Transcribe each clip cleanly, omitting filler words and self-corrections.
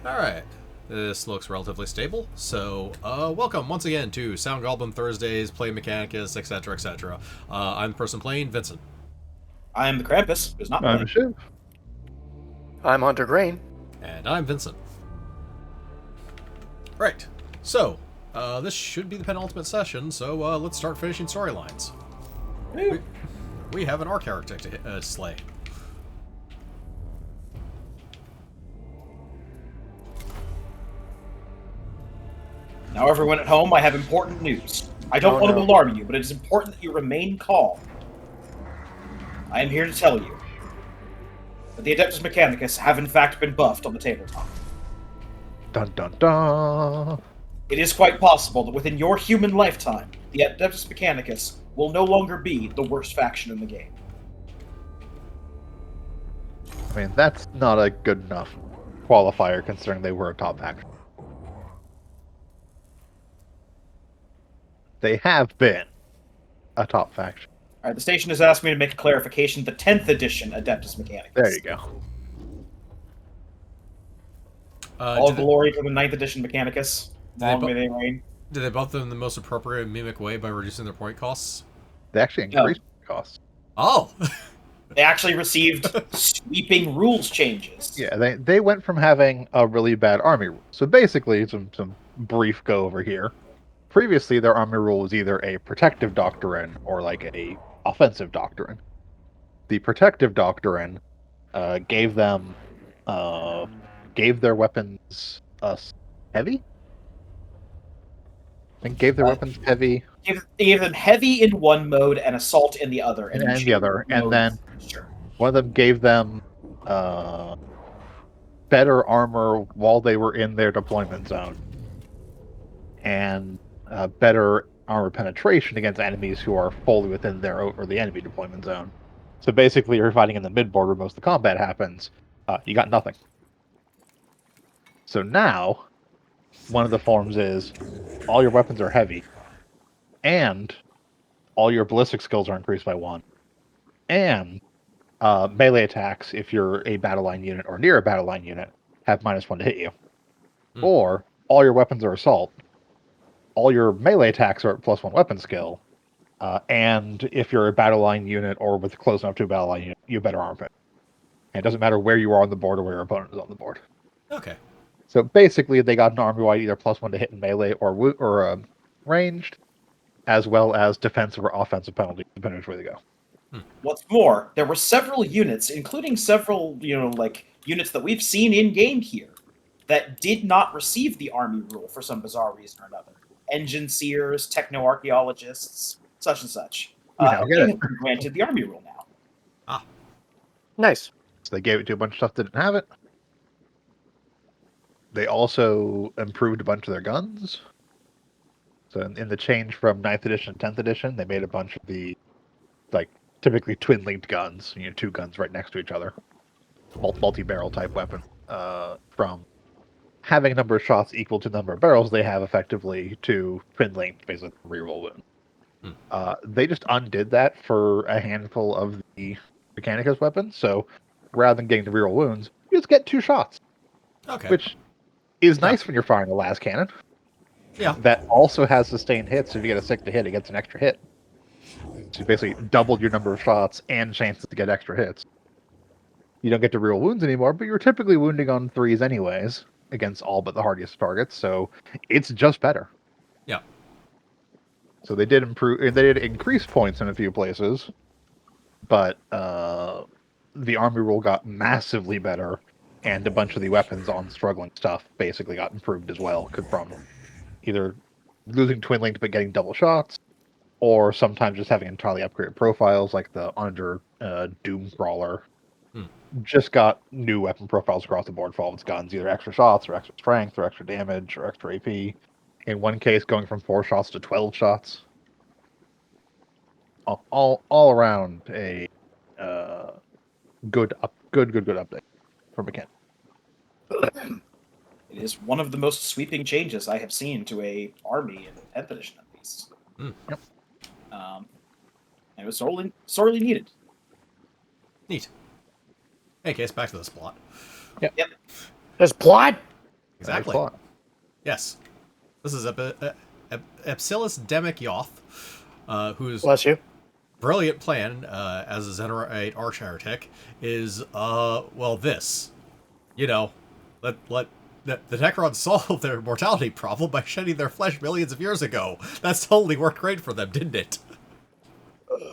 Alright, this looks relatively stable, so welcome once again to Sound Goblin Thursdays, Play Mechanicus, etc., etc. I'm the person playing, Vincent. I am the Krampus, who's not I'm playing. Shiv. I'm Hunter Grain. And I'm Vincent. Right, so this should be the penultimate session, so let's start finishing storylines. We have an Arch Heretek to slay. Now, everyone at home, I have important news. I don't want to alarm you, but it is important that you remain calm. I am here to tell you that the Adeptus Mechanicus have in fact been buffed on the tabletop. Dun dun dun. It is quite possible that within your human lifetime, the Adeptus Mechanicus will no longer be the worst faction in the game. I mean, that's not a good enough qualifier considering they were a top faction. They have been a top faction. Alright, the station has asked me to make a clarification. The 10th edition Adeptus Mechanicus. There you go. All glory to the 9th edition Mechanicus. Long may they reign. Do they buff them in the most appropriate and mimic way by reducing their point costs? They actually increased costs. Oh! They actually received sweeping rules changes. Yeah, they went from having a really bad army rule. So basically, some brief go over here. Previously, their army rule was either a protective doctrine or like a offensive doctrine. The protective doctrine gave their weapons heavy. I think gave their weapons heavy. Gave them heavy in one mode and assault in the other. And the other, and then one of them gave them better armor while they were in their deployment zone, and better armor penetration against enemies who are fully within their or the enemy deployment zone. So basically, you're fighting in the mid-board where most of the combat happens. You got nothing. So now, one of the forms is all your weapons are heavy, and all your ballistic skills are increased by 1, and melee attacks, if you're a battle line unit or near a battle line unit, have -1 to hit you. Or all your weapons are assault. All your melee attacks are at +1 weapon skill, and if you're a battle line unit or with close enough to a battle line unit, you have better armor. And it doesn't matter where you are on the board or where your opponent is on the board. Okay. So basically, they got an army-wide either +1 to hit in melee or ranged, as well as defensive or offensive penalties, depending on which way they go. What's more, there were several units, including several, units that we've seen in game here, that did not receive the army rule for some bizarre reason or another. Engine seers, techno-archaeologists, such and such. They have been granted the army rule now. Ah. Nice. So they gave it to a bunch of stuff that didn't have it. They also improved a bunch of their guns. So in the change from 9th edition to 10th edition, they made a bunch of the, typically twin-linked guns, 2 guns right next to each other. Multi-barrel type weapon. From having a number of shots equal to the number of barrels they have effectively to twin-linked, basically reroll wound. They just undid that for a handful of the Mechanicus weapons, so rather than getting the reroll wounds, you just get 2 shots. Okay. Which is nice when you're firing a las cannon. Yeah. That also has sustained hits, so if you get a 6 to hit, it gets an extra hit. So you basically doubled your number of shots and chances to get extra hits. You don't get to reroll wounds anymore, but you're typically wounding on 3s anyways, against all but the hardiest targets, so it's just better. Yeah. So they did increase points in a few places, but the army rule got massively better, and a bunch of the weapons on struggling stuff basically got improved as well, from either losing twin linked but getting double shots, or sometimes just having entirely upgraded profiles, like the under Doom Crawler. Just got new weapon profiles across the board for all of its guns, either extra shots or extra strength or extra damage or extra AP. In one case, going from 4 shots to 12 shots. All around a good update for Mechanic. It is one of the most sweeping changes I have seen to a army in 10th edition, at least. Yep. It was sorely needed. Neat. Hey, case back to this plot. Yep. There's plot? Exactly. Thanks a lot. Yes. This is Epsilus Demic Yoth, whose Bless you. brilliant plan as a An Arch Heretek is, well, this. You know, let the Necrons solve their mortality problem by shedding their flesh millions of years ago. That's totally worked great for them, didn't it?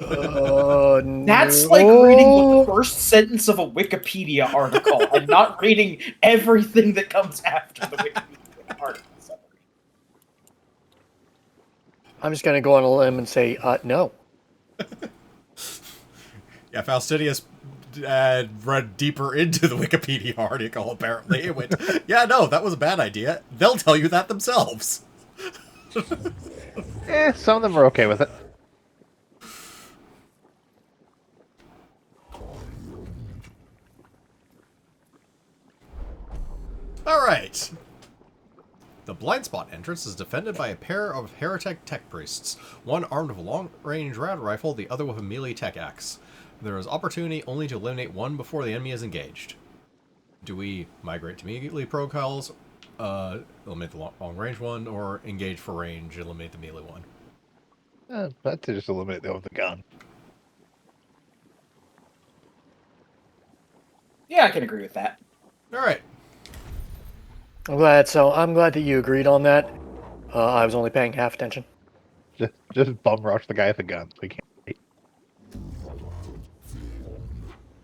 That's like reading the first sentence of a Wikipedia article and not reading everything that comes after the Wikipedia article summary. I'm just gonna go on a limb and say no. Yeah, Faustinius read deeper into the Wikipedia article, apparently. It went, yeah, no, that was a bad idea. They'll tell you that themselves. Some of them are okay with it. Alright. The blind spot entrance is defended by a pair of Heretek tech priests, one armed with a long-range rad rifle, the other with a melee tech axe. There is opportunity only to eliminate one before the enemy is engaged. Do we migrate to immediately profiles, eliminate the long-range one, or engage for range, eliminate the melee one? But to just eliminate them with the gun. Yeah, I can agree with that. Alright. I'm glad that you agreed on that. I was only paying half attention. Just bum rush the guy with the gun. We can't.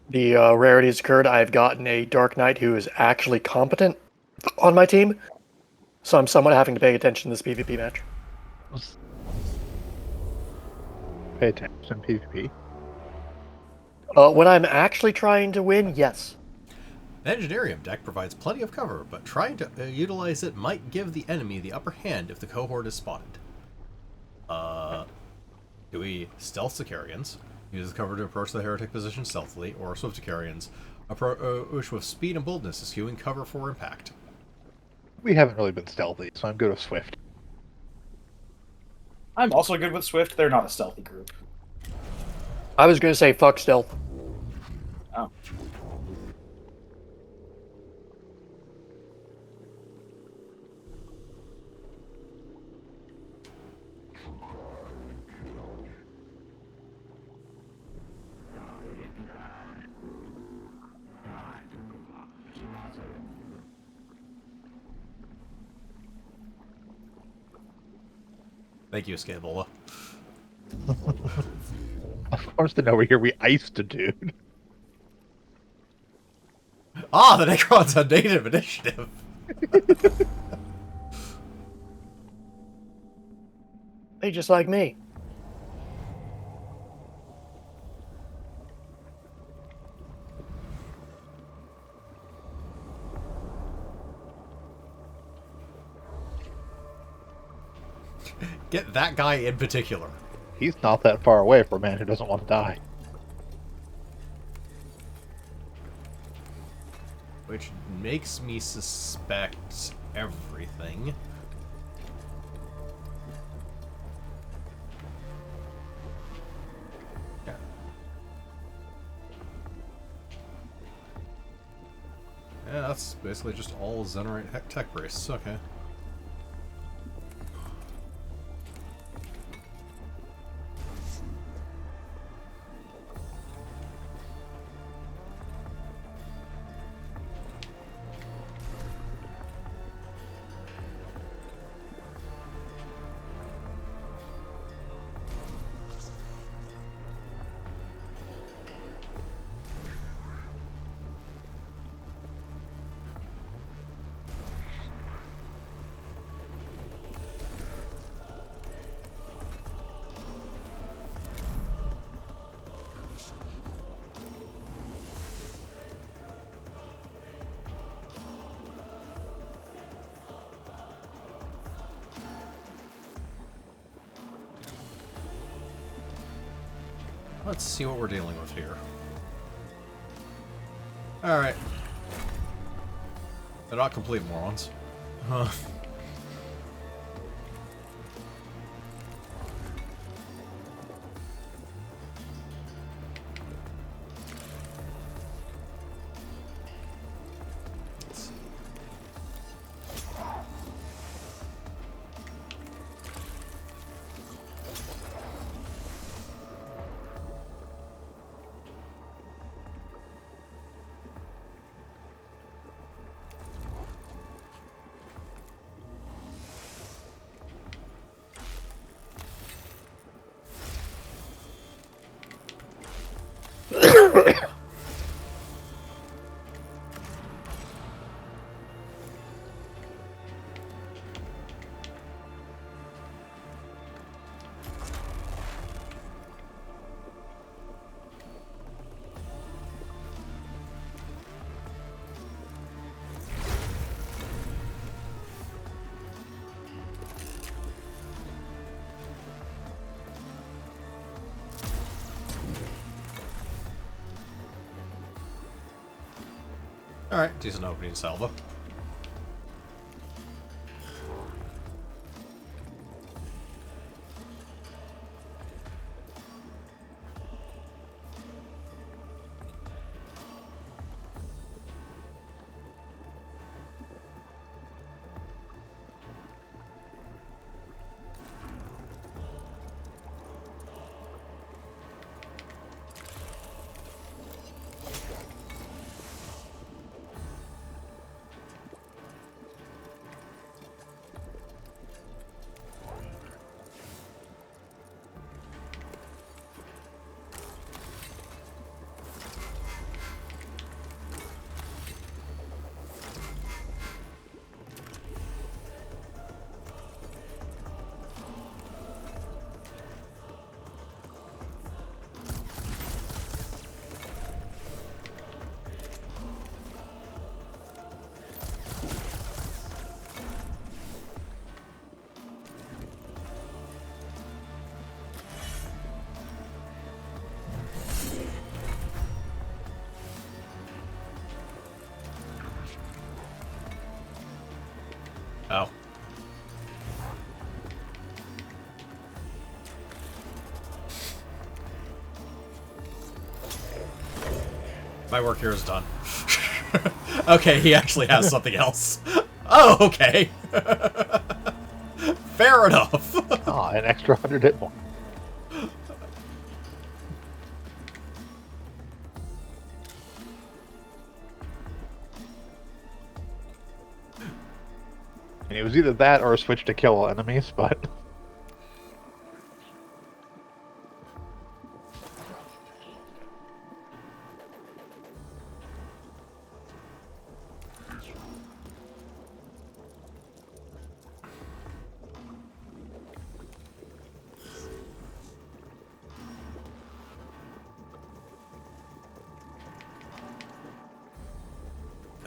The rarity has occurred. I've gotten a Dark Knight who is actually competent on my team, so I'm somewhat having to pay attention to this PvP match. Pay attention, PvP. When I'm actually trying to win, yes. The Engineerium deck provides plenty of cover, but trying to utilize it might give the enemy the upper hand if the cohort is spotted. Do we stealth Sicarians, use the cover to approach the heretic position stealthily, or swift Sicarians, approach with speed and boldness, eschewing cover for impact? We haven't really been stealthy, so I'm good with Swift. I'm also good with Swift. They're not a stealthy group. I was gonna say fuck stealth. Oh. Thank you, Scabola. Of course, to know we're here, we iced a dude. Ah, the Necrons on native initiative! They just like me. Get that guy in particular. He's not that far away for a man who doesn't want to die. Which makes me suspect everything. Yeah. Yeah, that's basically just all Zenerite tech brace. Okay. Let's see what we're dealing with here. Alright. They're not complete morons. Huh. Alright, decent opening salvo. Oh. My work here is done. Okay, he actually has something else. Oh, okay. Fair enough. Ah, an extra 100 hit point. And it was either that or a switch to kill enemies, but...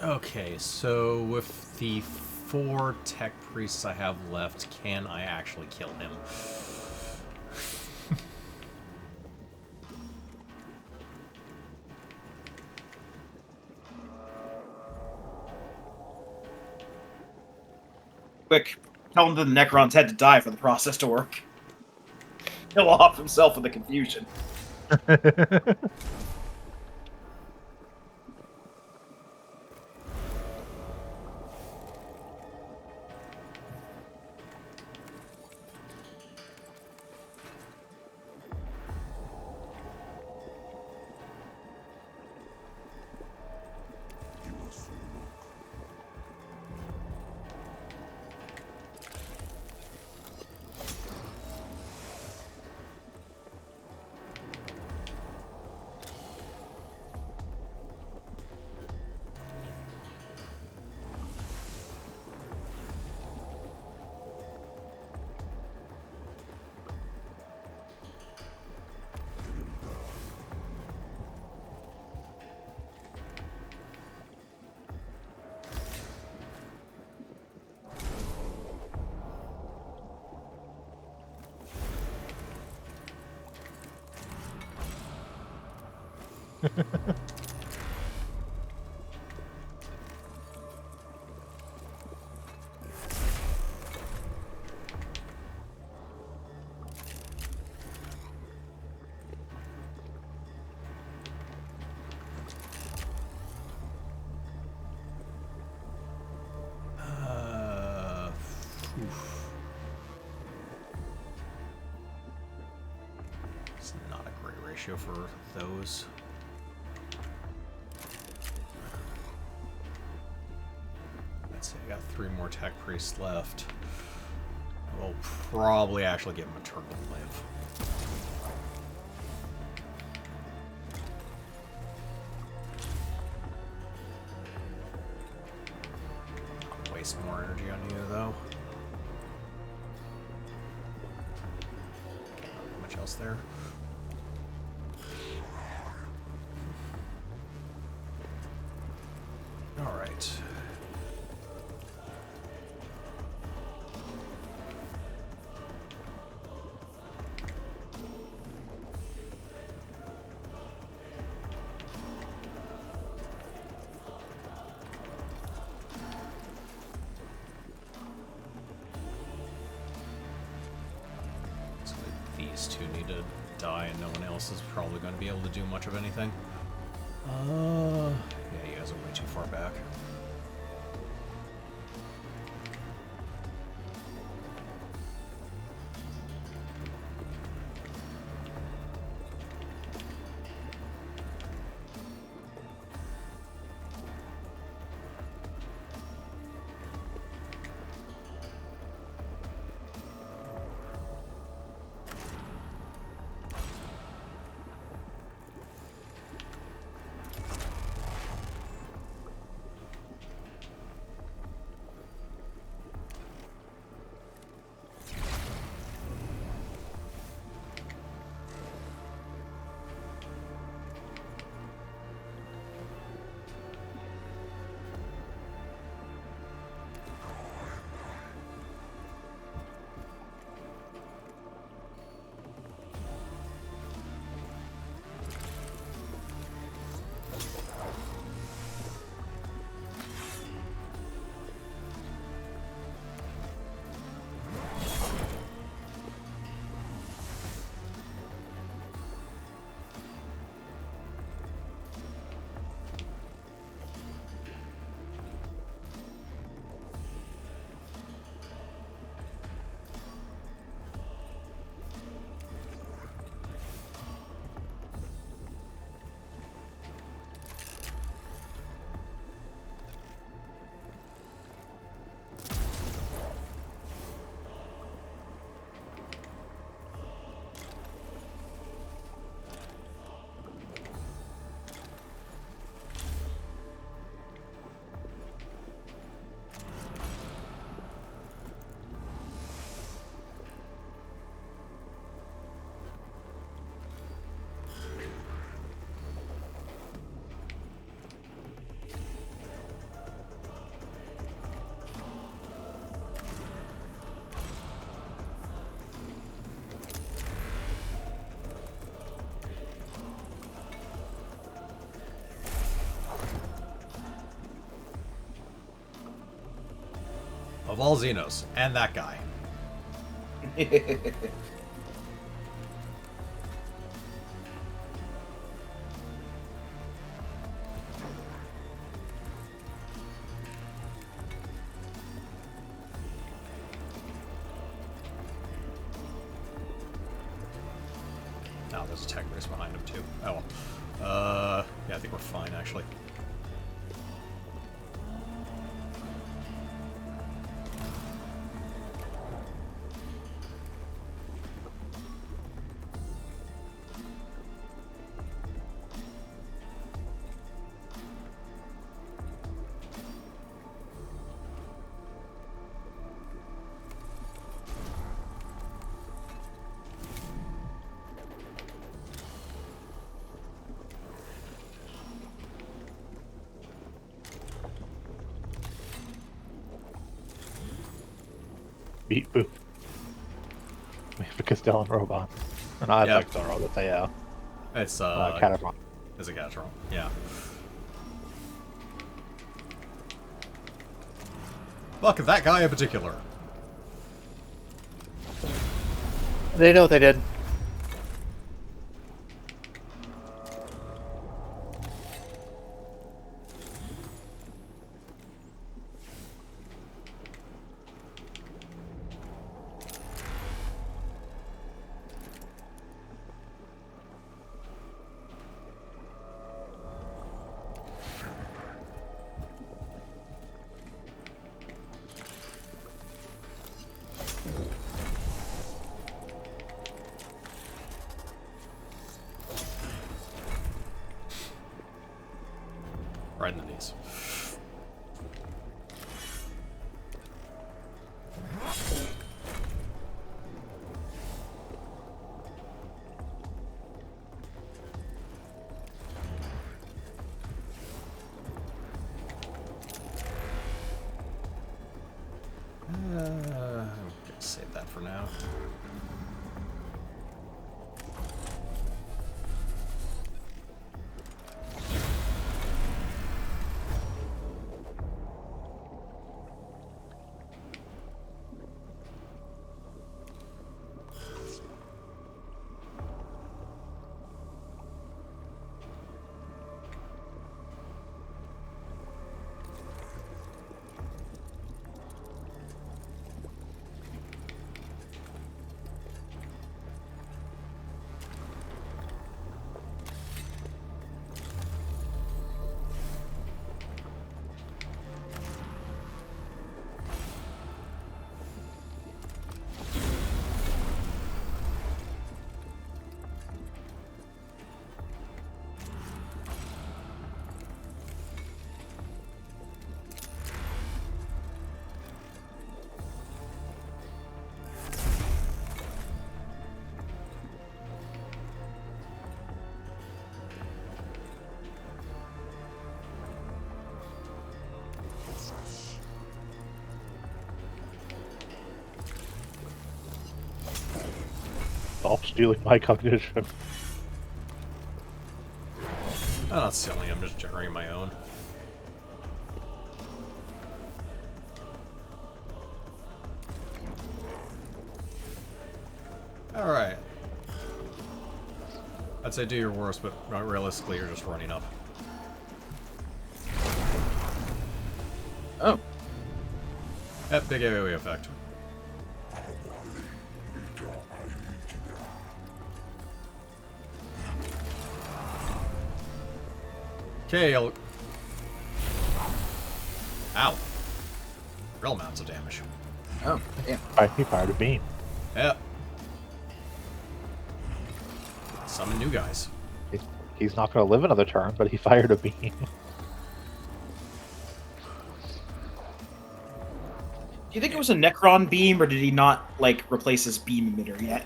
Okay, so with the 4 tech priests I have left, can I actually kill him? Quick, tell him that the Necrons had to die for the process to work. He'll off himself in the confusion. Oof. It's not a great ratio for those. Let's see, I got 3 more tech priests left. We'll probably actually get Maternal Live. waste more energy on you, though. Not much else there. Alright. These two need to die, and no one else is probably going to be able to do much of anything. Yeah, you guys are way too far back. Of all Xenos, and that guy. Oh, there's a tech race behind him too. Oh, yeah, I think we're fine actually. Beat boo. We have a Castellan robot. An Ibex robot, yeah. It's Catatron. It's a Catatron, yeah. Fuck that guy in particular. They know what they did. for now. Stop stealing my cognition. I'm not stealing, I'm just generating my own. Alright. I'd say do your worst, but realistically you're just running up. Oh. Yep, big AoE effect. Okay, Ow. Real amounts of damage. Oh, damn. He fired a beam. Yep. Summon new guys. He's not going to live another turn, but he fired a beam. Do you think it was a Necron beam, or did he not, like, replace his beam emitter yet?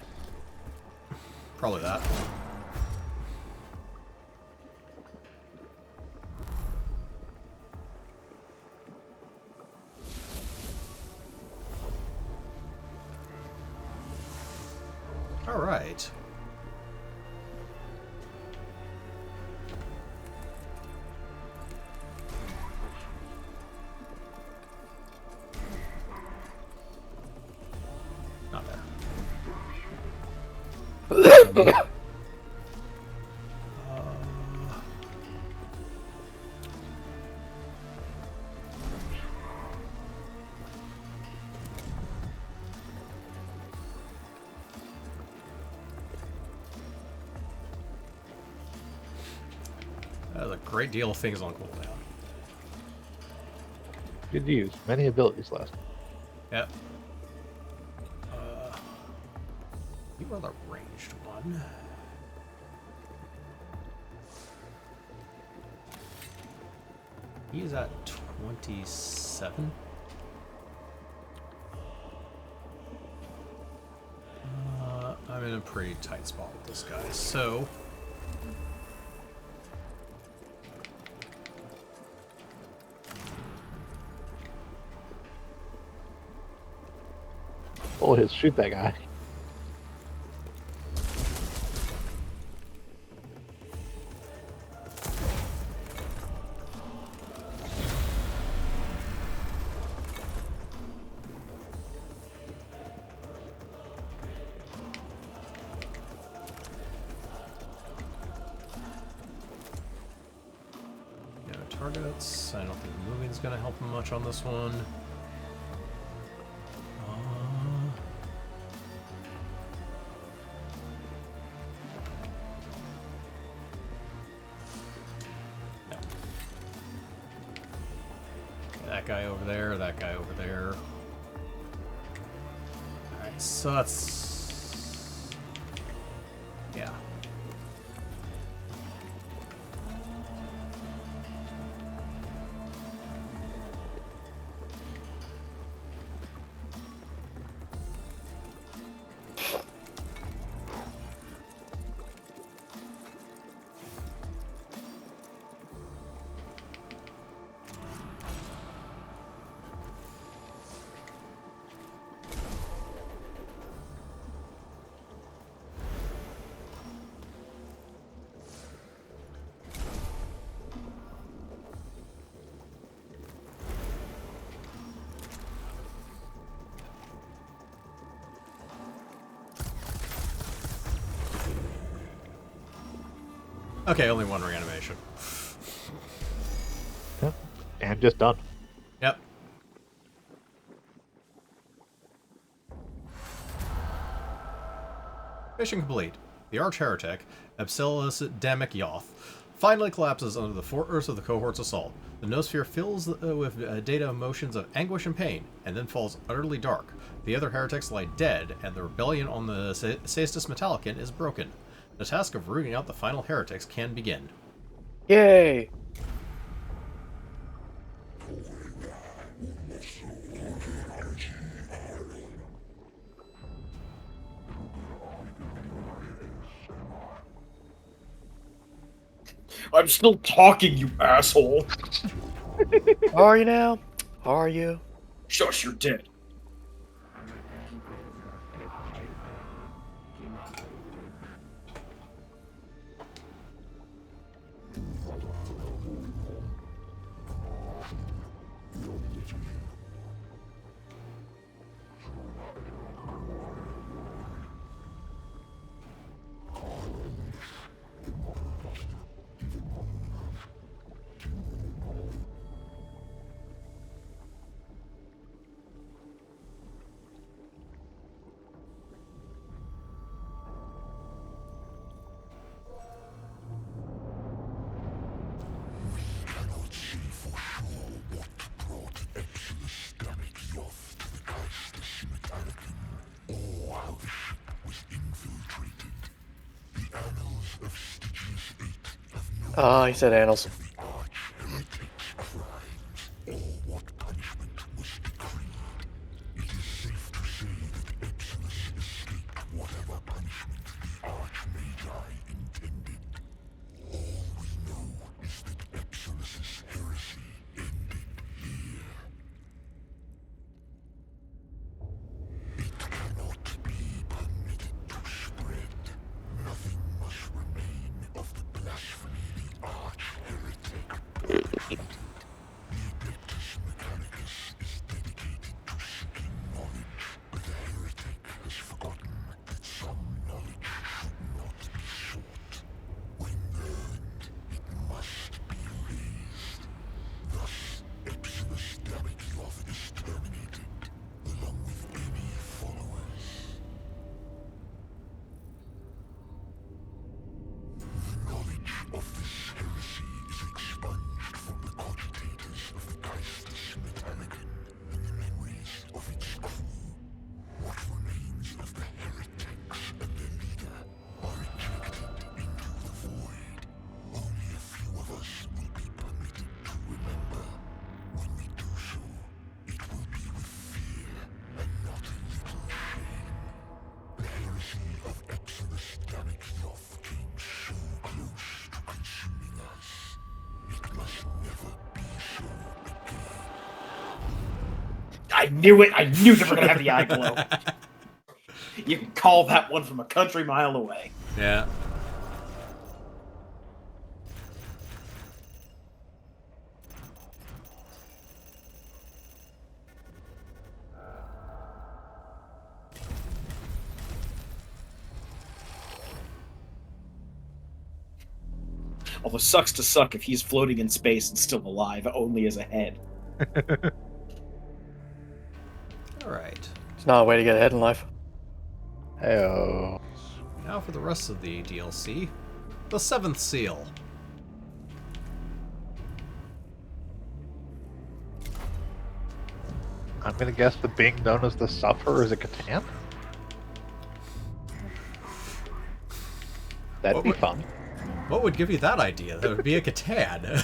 Probably that. Alright. Not there. There's a great deal of things on cooldown. Good use. Many abilities left. Yep. You are the ranged one. He is at 27. I'm in a pretty tight spot with this guy, so... Oh, his shoot that guy. Yeah, targets. I don't think moving's gonna help him much on this one. That guy over there, that guy over there. Alright, so that's... yeah. Okay, only one reanimation. Yep. And just done. Yep. Mission complete. The Arch Heretek, Absilis Damek Yoth, finally collapses under the force of the cohort's assault. The Noosphere fills with data emotions of anguish and pain, and then falls utterly dark. The other heretics lie dead, and the rebellion on the Caestus Metallicon is broken. The task of rooting out the final heretics can begin. Yay! I'm still talking, you asshole. Are you now? Are you? Shush, you're dead. He said annals. I knew it. I knew they were gonna have the eye glow. You can call that one from a country mile away. Yeah. Although sucks to suck if he's floating in space and still alive, only as a head. Alright. It's not a way to get ahead in life. Heyo. Now for the rest of the DLC. The Seventh Seal. I'm gonna guess the being known as the Sufferer is a Catan? That'd What be would- fun. What would give you that idea? That would be a Catan.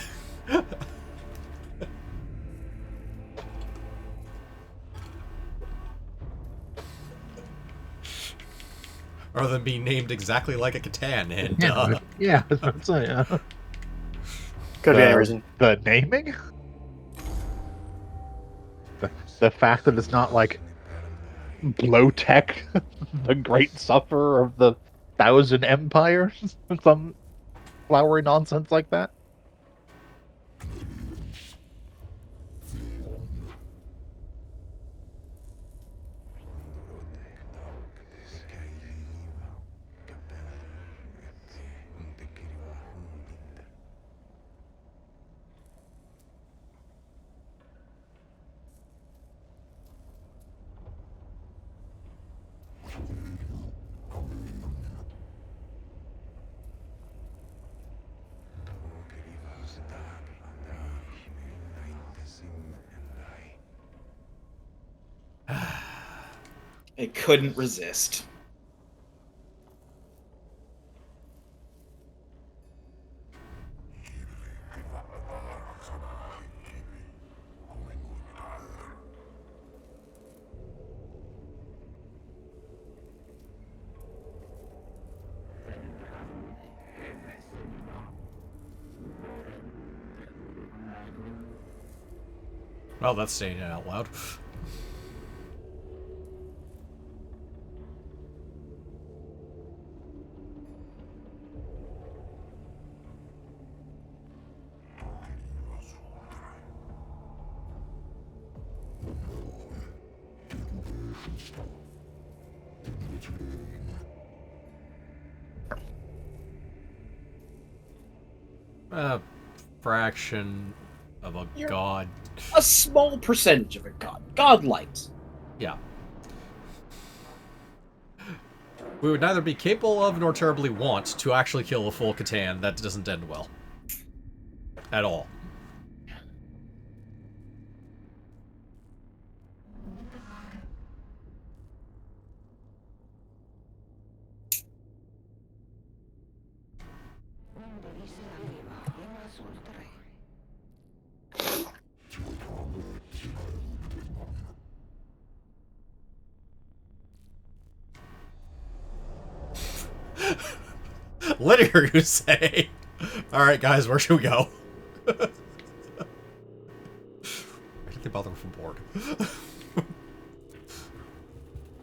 Rather than being named exactly like a Catan and Yeah, that's what I'm saying. Could be any reason. The naming? The fact that it's not like Blowtech, the great sufferer of the 1,000 empires, some flowery nonsense like that. It couldn't resist. Well, that's saying it out loud. A fraction of a god. A small percentage of a god. Godlight. Yeah. We would neither be capable of nor terribly want to actually kill a full Catan. That doesn't end well. At all. Linear, you say? Alright, guys, where should we go? I can't bother from board.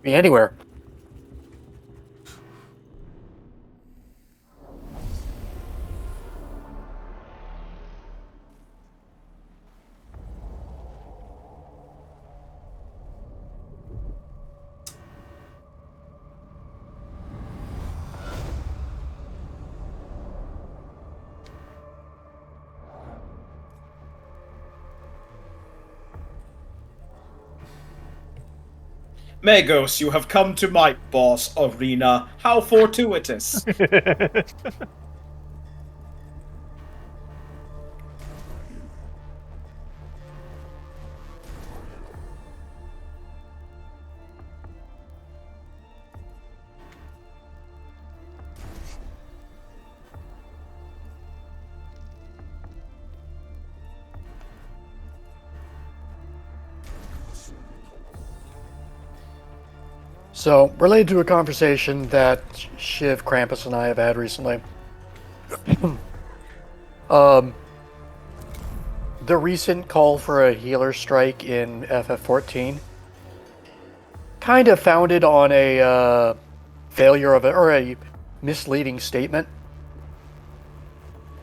Be anywhere. Magos, you have come to my boss arena. How fortuitous. So, related to a conversation that Shiv, Krampus, and I have had recently. The recent call for a healer strike in FF14 kind of founded on a failure of or a misleading statement.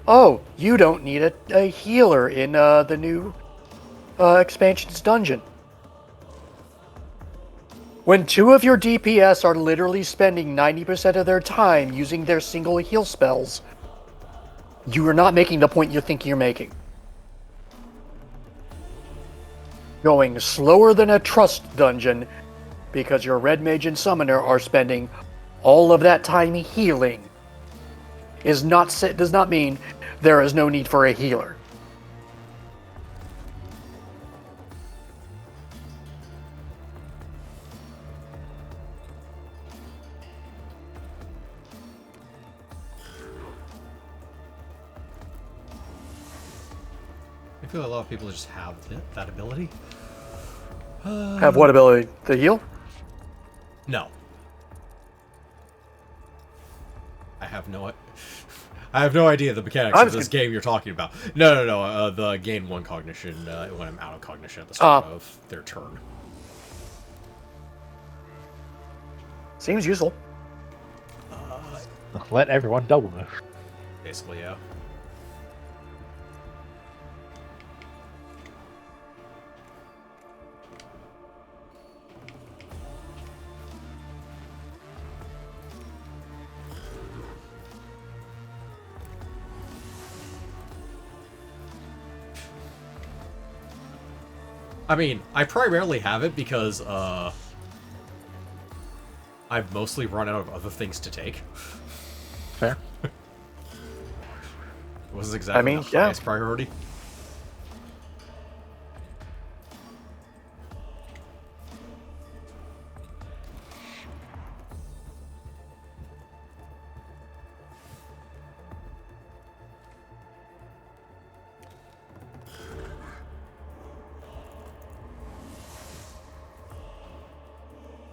Oh, you don't need a healer in the new expansion's dungeon. When two of your DPS are literally spending 90% of their time using their single heal spells, you are not making the point you think you're making. Going slower than a trust dungeon because your red mage and summoner are spending all of that time healing does not mean there is no need for a healer. I feel a lot of people just have that ability. Have what ability? The heal? No. I have no idea the mechanics of this game you're talking about. No. The gain 1 cognition when I'm out of cognition at the start of their turn. Seems useful. Let everyone double move. Basically, yeah. I mean, I primarily have it because, I've mostly run out of other things to take. Fair. It wasn't exactly the highest priority.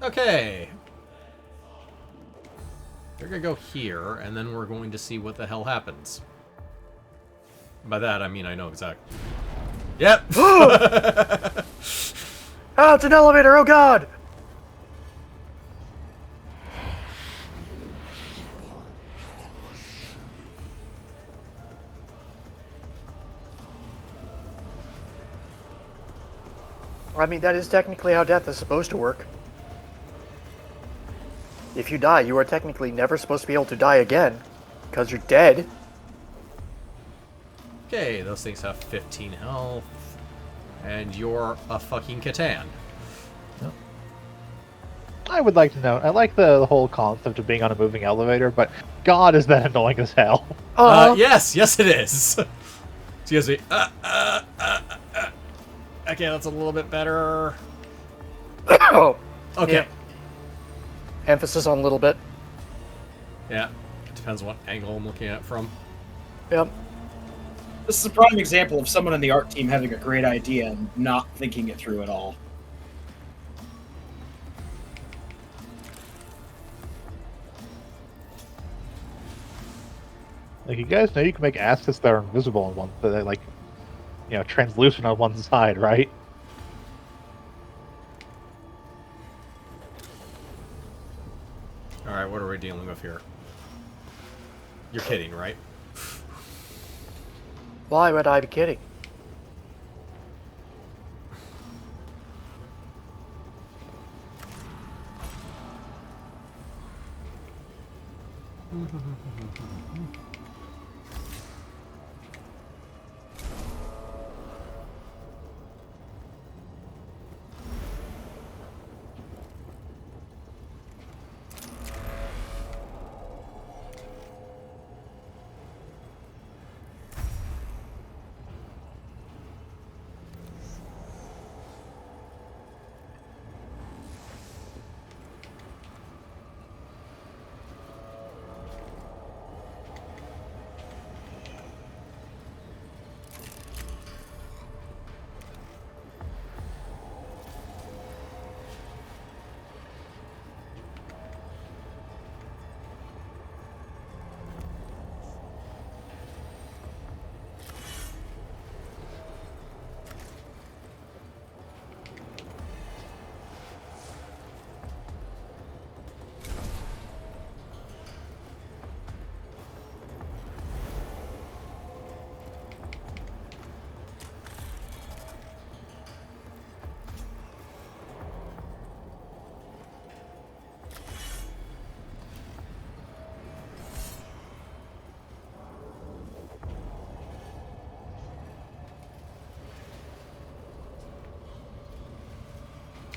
Okay. They're gonna go here, and then we're going to see what the hell happens. By that, I mean I know exactly. Yep! Oh, it's an elevator! Oh god! I mean, that is technically how death is supposed to work. If you die, you are technically never supposed to be able to die again, because you're dead. Okay, those things have 15 health. And you're a fucking Catan. I would like to know. I like the whole concept of being on a moving elevator, but God, is that annoying as hell. Yes, it is. Excuse me. Okay, that's a little bit better. Oh, Okay. yeah. Emphasis on a little bit. Yeah, it depends what angle I'm looking at from. Yep. This is a prime example of someone in the art team having a great idea and not thinking it through at all. Like, you guys know you can make assets that are invisible on one, that are like, translucent on one side, right? Alright, what are we dealing with here? You're kidding, right? Why would I be kidding?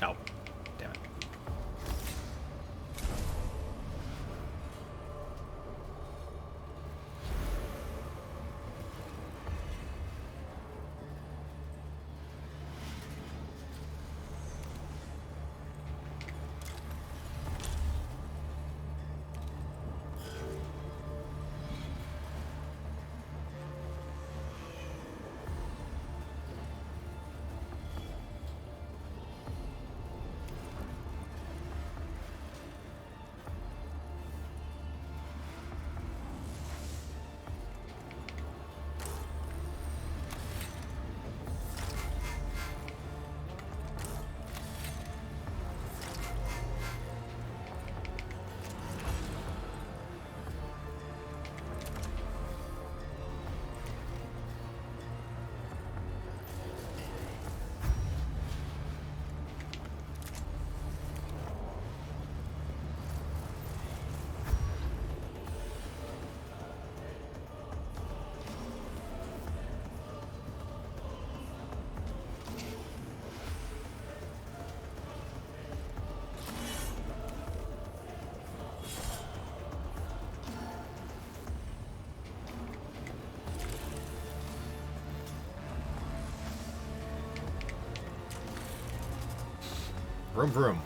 Oh, damn it. Vroom vroom.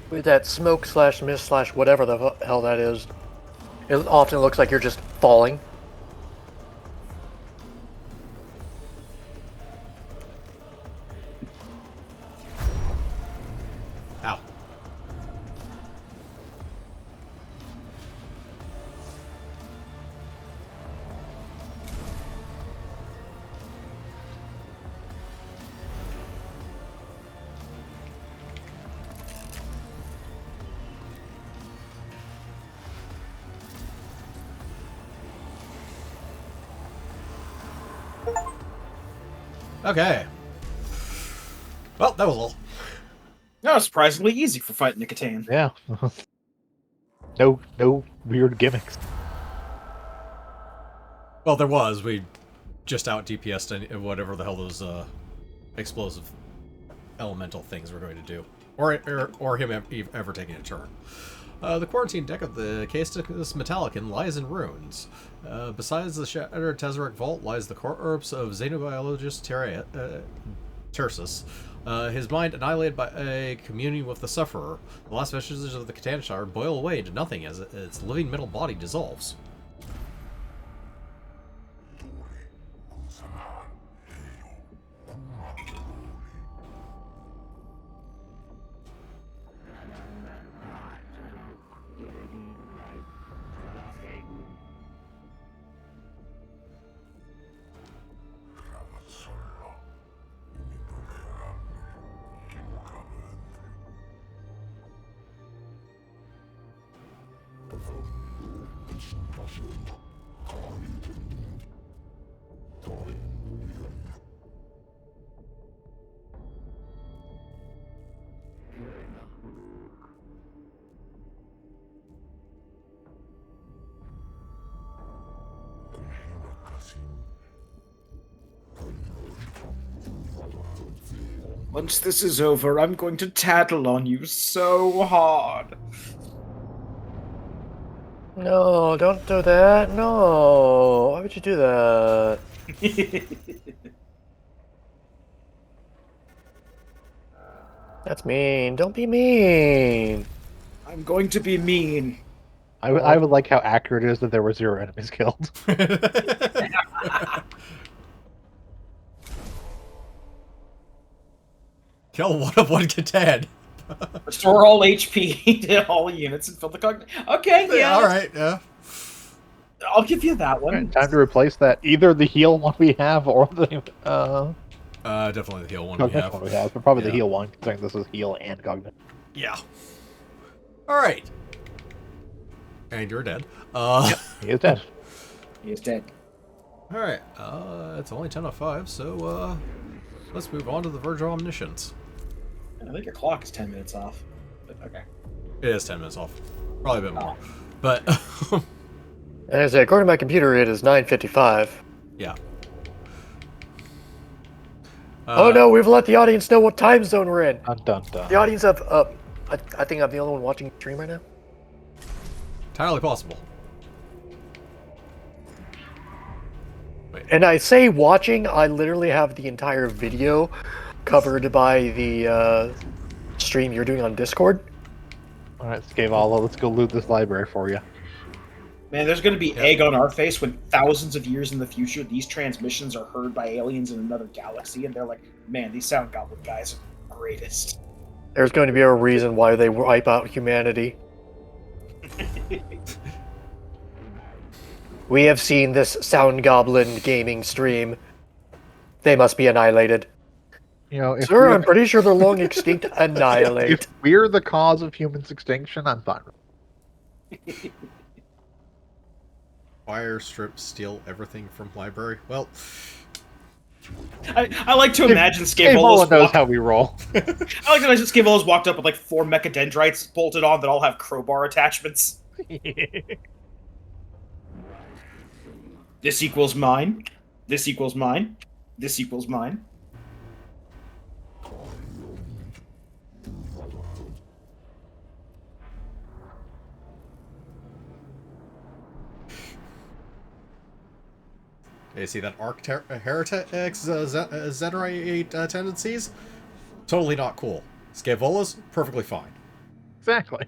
with that smoke slash mist slash whatever the hell that is, it often looks like you're just falling. Ow. Okay. Well, that was all. No, surprisingly easy for fighting the Catan. Yeah. No weird gimmicks. Well, there was. We just out DPS'd whatever the hell those explosive elemental things were going to do. Or him ever taking a turn. The quarantine deck of the Caestus Metallicon lies in ruins. Besides the shattered Tesseract Vault lies the corpse of xenobiologist Tersus. His mind annihilated by a communing with the Sufferer. The last vestiges of the Catan Shard boil away into nothing as its living metal body dissolves. Once this is over, I'm going to tattle on you so hard. No, don't do that. No. Why would you do that? That's mean. Don't be mean. I'm going to be mean. I would like how accurate it is that there were 0 enemies killed. Kill one of one Catan. Restore all HP to all units and fill the cog. Okay, yeah. Alright, yeah. I'll give you that one. Right, time to replace that. Either the heal one we have or the Definitely the heal one we cognition have. one we have, but probably Yeah. the heal one, considering this is heal and cognition. Yeah. Alright. And you're dead. He is dead. He is dead. Alright, it's only 10:05, so, let's move on to the Verge of Omniscience. I think your clock is 10 minutes off. But okay. It is 10 minutes off. Probably a bit more. But, And as I say, according to my computer, it is 9:55. yeah. Oh no, we've let the audience know what time zone we're in. Dun dun dun. The audience of, I think I'm the only one watching the stream right now. Entirely possible. And I say watching, I literally have the entire video covered by the stream you're doing on Discord. Alright, Scavala, let's go loot this library for you. Man, there's going to be egg on our face when thousands of years in the future, these transmissions are heard by aliens in another galaxy, and they're like, man, these sound goblin guys are the greatest. There's going to be a reason why they wipe out humanity. We have seen this Sound Goblin gaming stream. They must be annihilated. You know, if Sir, we're, I'm pretty sure they're long extinct. Annihilate. if we're the cause of humans' extinction, I'm fine with it. Fire strip steal everything from library. Well, I like to imagine Scavala Scavolus knows how we roll. I like to imagine Scavolus walked up with like 4 mechadendrites bolted on that all have crowbar attachments. This equals mine. This equals mine. This equals mine. you see that Arch Heretek's Zenerite tendencies? Totally not cool. Scavola's perfectly fine. Exactly.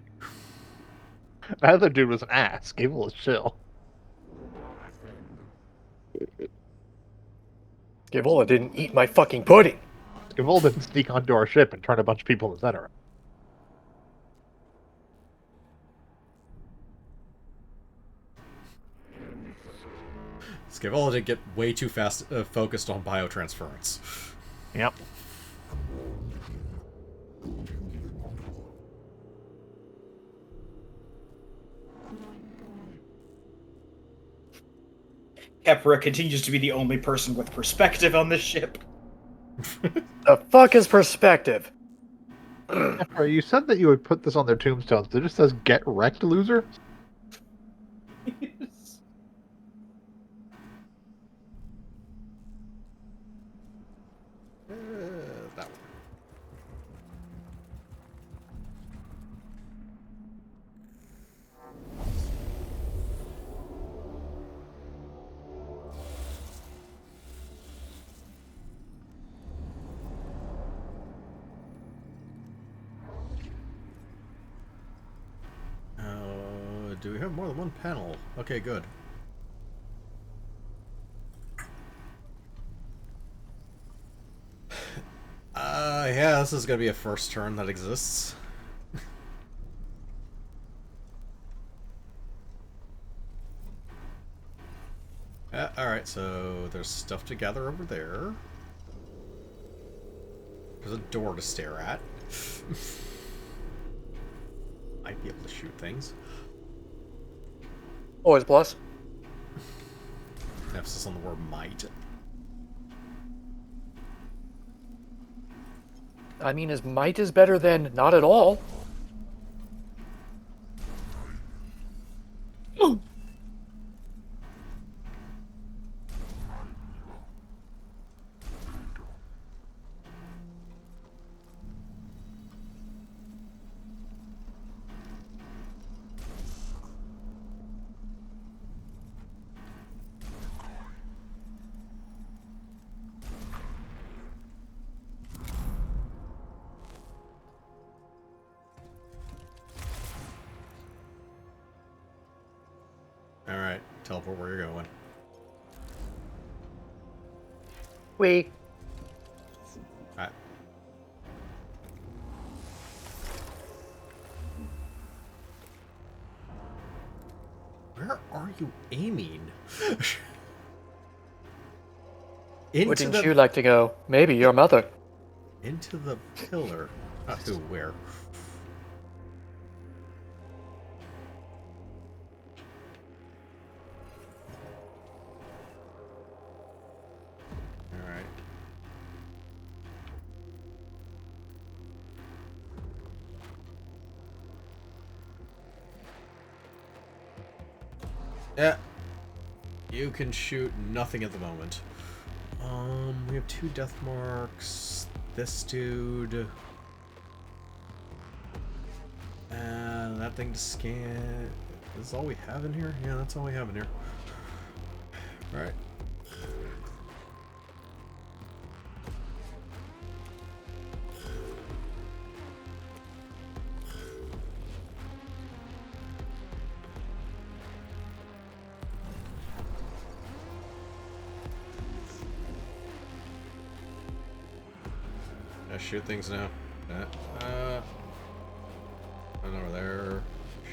That other dude was an ass. Gave a little chill. Givola didn't eat my fucking pudding. Gavul didn't sneak onto our ship and turn a bunch of people into center. Scavola did get way too fast focused on biotransference. Yep. Kepra continues to be the only person with perspective on this ship. The fuck is perspective? Afra, you said that you would put this on their tombstones. It just says "Get wrecked, loser." That one. Do we have more than one panel? Okay, good. Yeah, this is gonna be a first turn that exists. Alright, so there's stuff to gather over there. There's a door to stare at. Might be able to shoot things. Always plus. Emphasis on the word might. I mean, his might is better than not at all. Alright, teleport where you're going. We. Alright. Where are you aiming? Wouldn't you like to go? Maybe your mother. Into the pillar. Not who, where. Alright. Yeah. You can shoot nothing at the moment. We have 2 death marks. This dude. And that thing to scan. Is this all we have in here? Yeah, that's all we have in here. Alright. I shoot things now. And over there.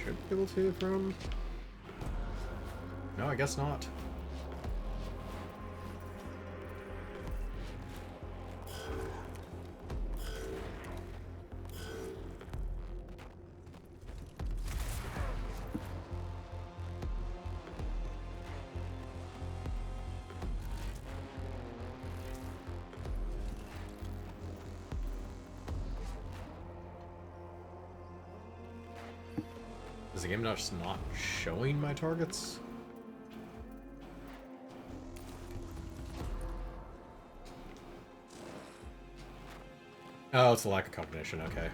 Should be able to from. No, I guess not. Is the game not just not showing my targets? Oh, it's a lack of combination, okay.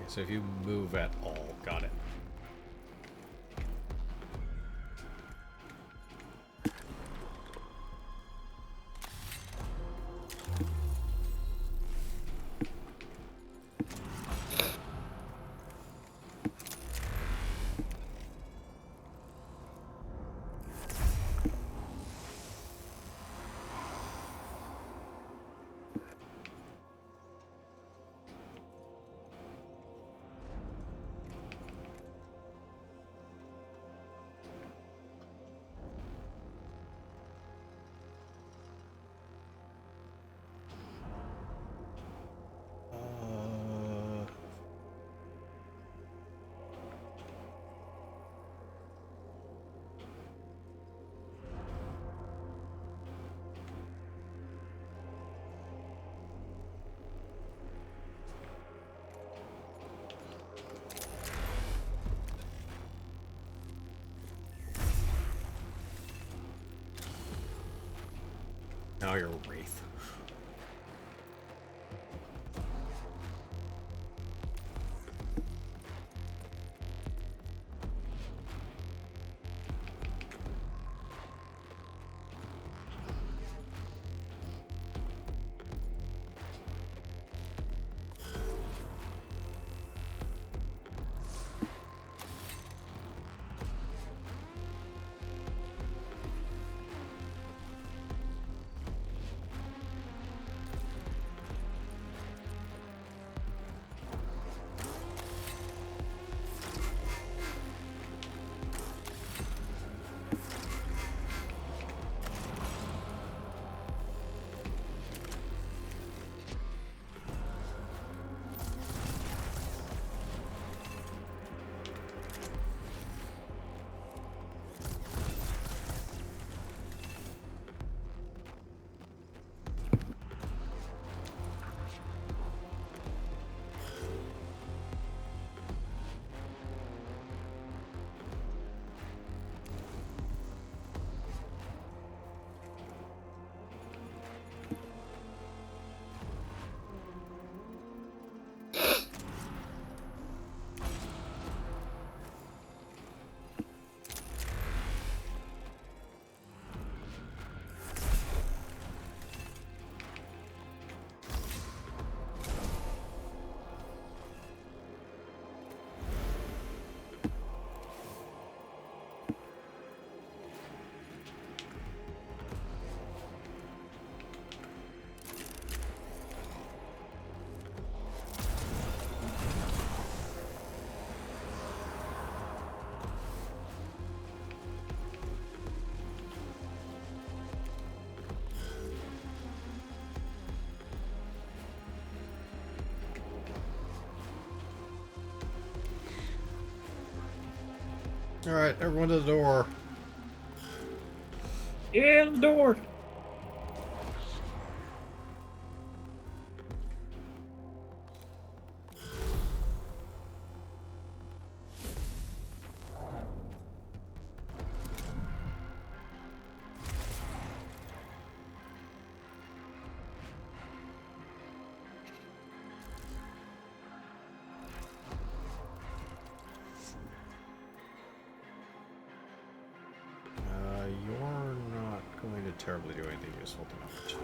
so if you move at all, got it. Now you're a wraith. Alright, everyone to the door. Yeah, the door. You're not going to terribly do anything useful tonight.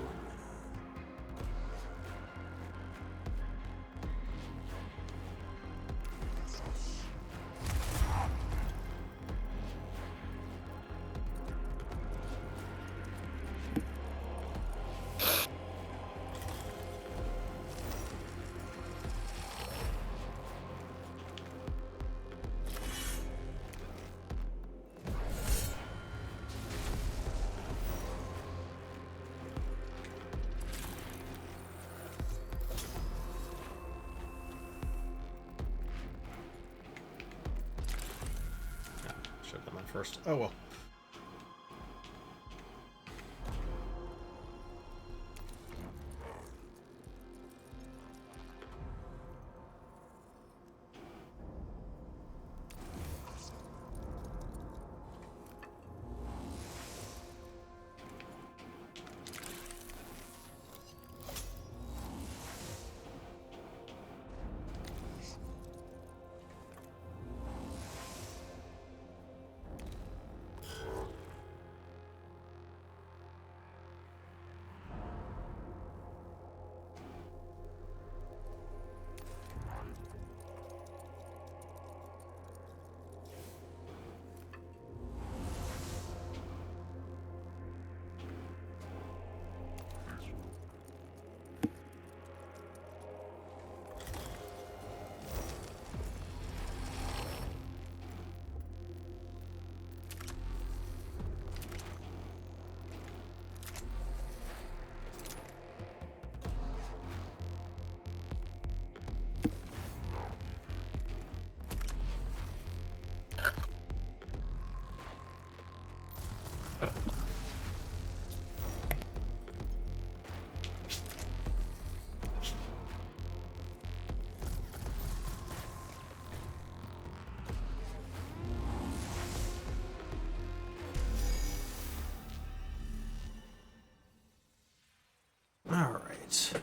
Should have done that first. Oh well. right.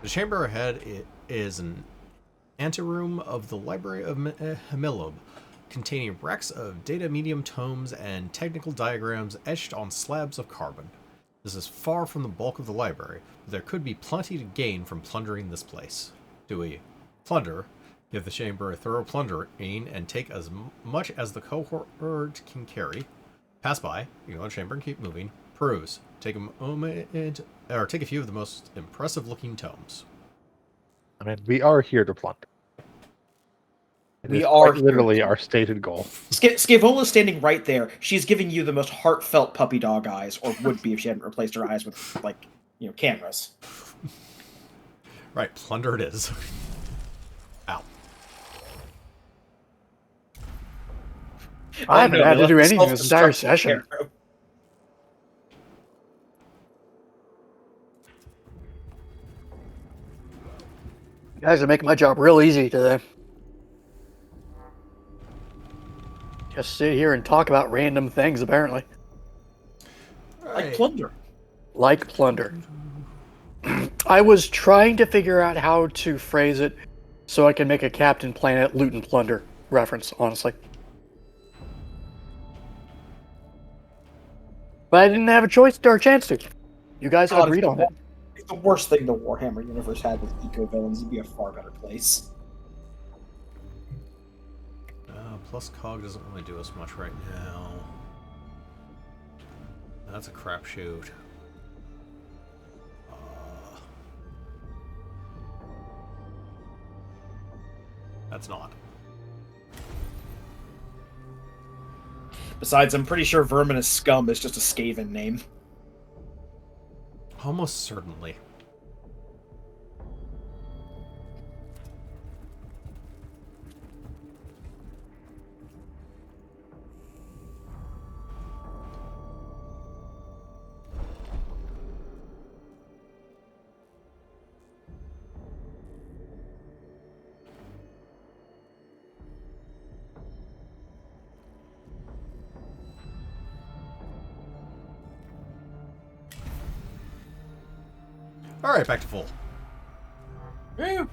The chamber ahead is an anteroom of the Library of Hamilob, containing racks of data medium tomes and technical diagrams etched on slabs of carbon. This is far from the bulk of the library, but there could be plenty to gain from plundering this place. Do we plunder? Give the chamber a thorough plundering and take as much as the cohort can carry. Pass by, ignore the chamber and keep moving. Peruse. Take a moment, or take a few of the most impressive-looking tomes. I mean, we are here to plunder. It We is are quite here literally to- our stated goal. Scavola's standing right there. She's giving you the most heartfelt puppy dog eyes, or would be if she hadn't replaced her eyes with, like, cameras. Right, plunder it is. Ow. I haven't had to do anything this entire session. You guys are making my job real easy today. Just sit here and talk about random things, apparently. Like plunder. Like plunder. I was trying to figure out how to phrase it so I can make a Captain Planet Loot and Plunder reference, honestly. But I didn't have a choice or a chance to. You guys God, agreed on it. If the worst thing the Warhammer universe had was eco-villains, it'd be a far better place. Plus cog doesn't really do us much right now. That's a crapshoot. That's not. Besides, I'm pretty sure Verminous Scum is just a Skaven name. Almost certainly. Alright, back to full. Yeah.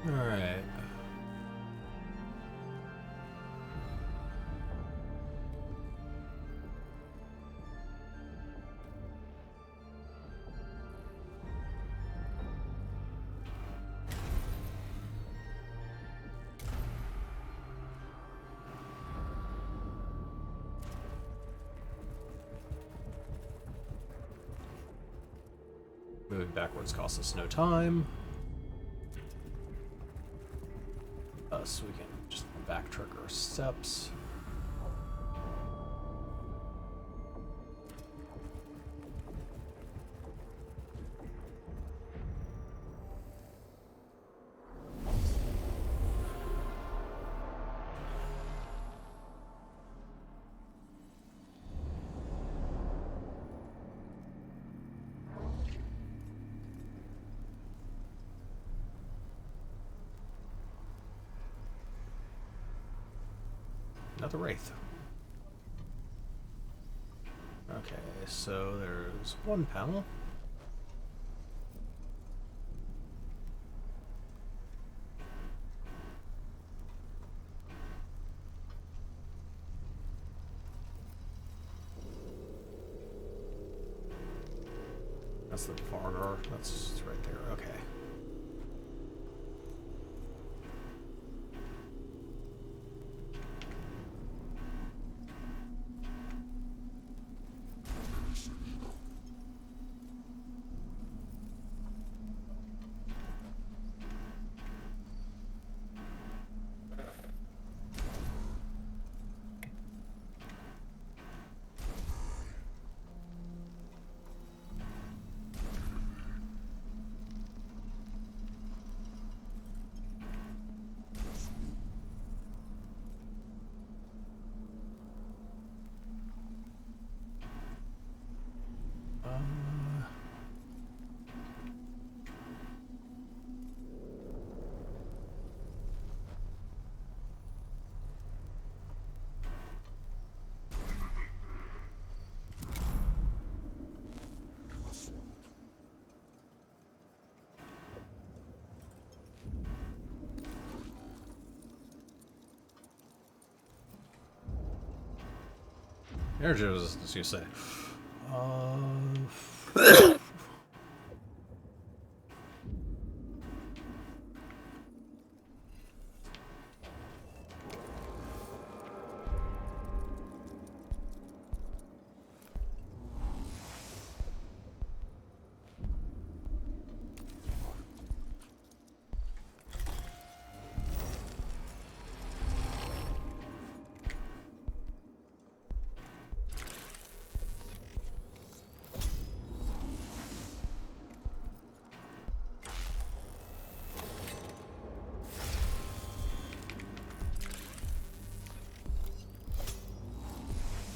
Alright. Moving backwards costs us no time. So we can just backtrack our steps. Another Wraith. Okay, so there's one panel. That's the Vargar. That's right there. Okay. Energy resistance, you say.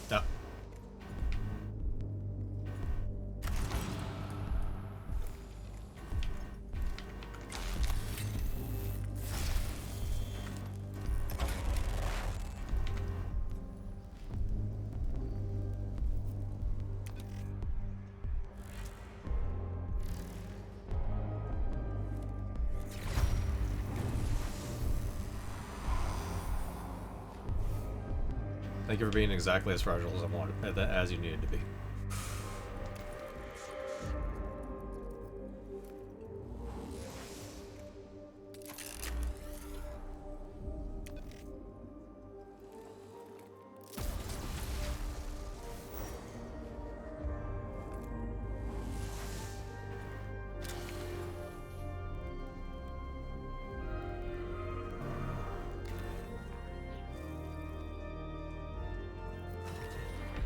No. Thank you for being exactly as fragile as I wanted, as you needed to be.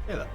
Hey there.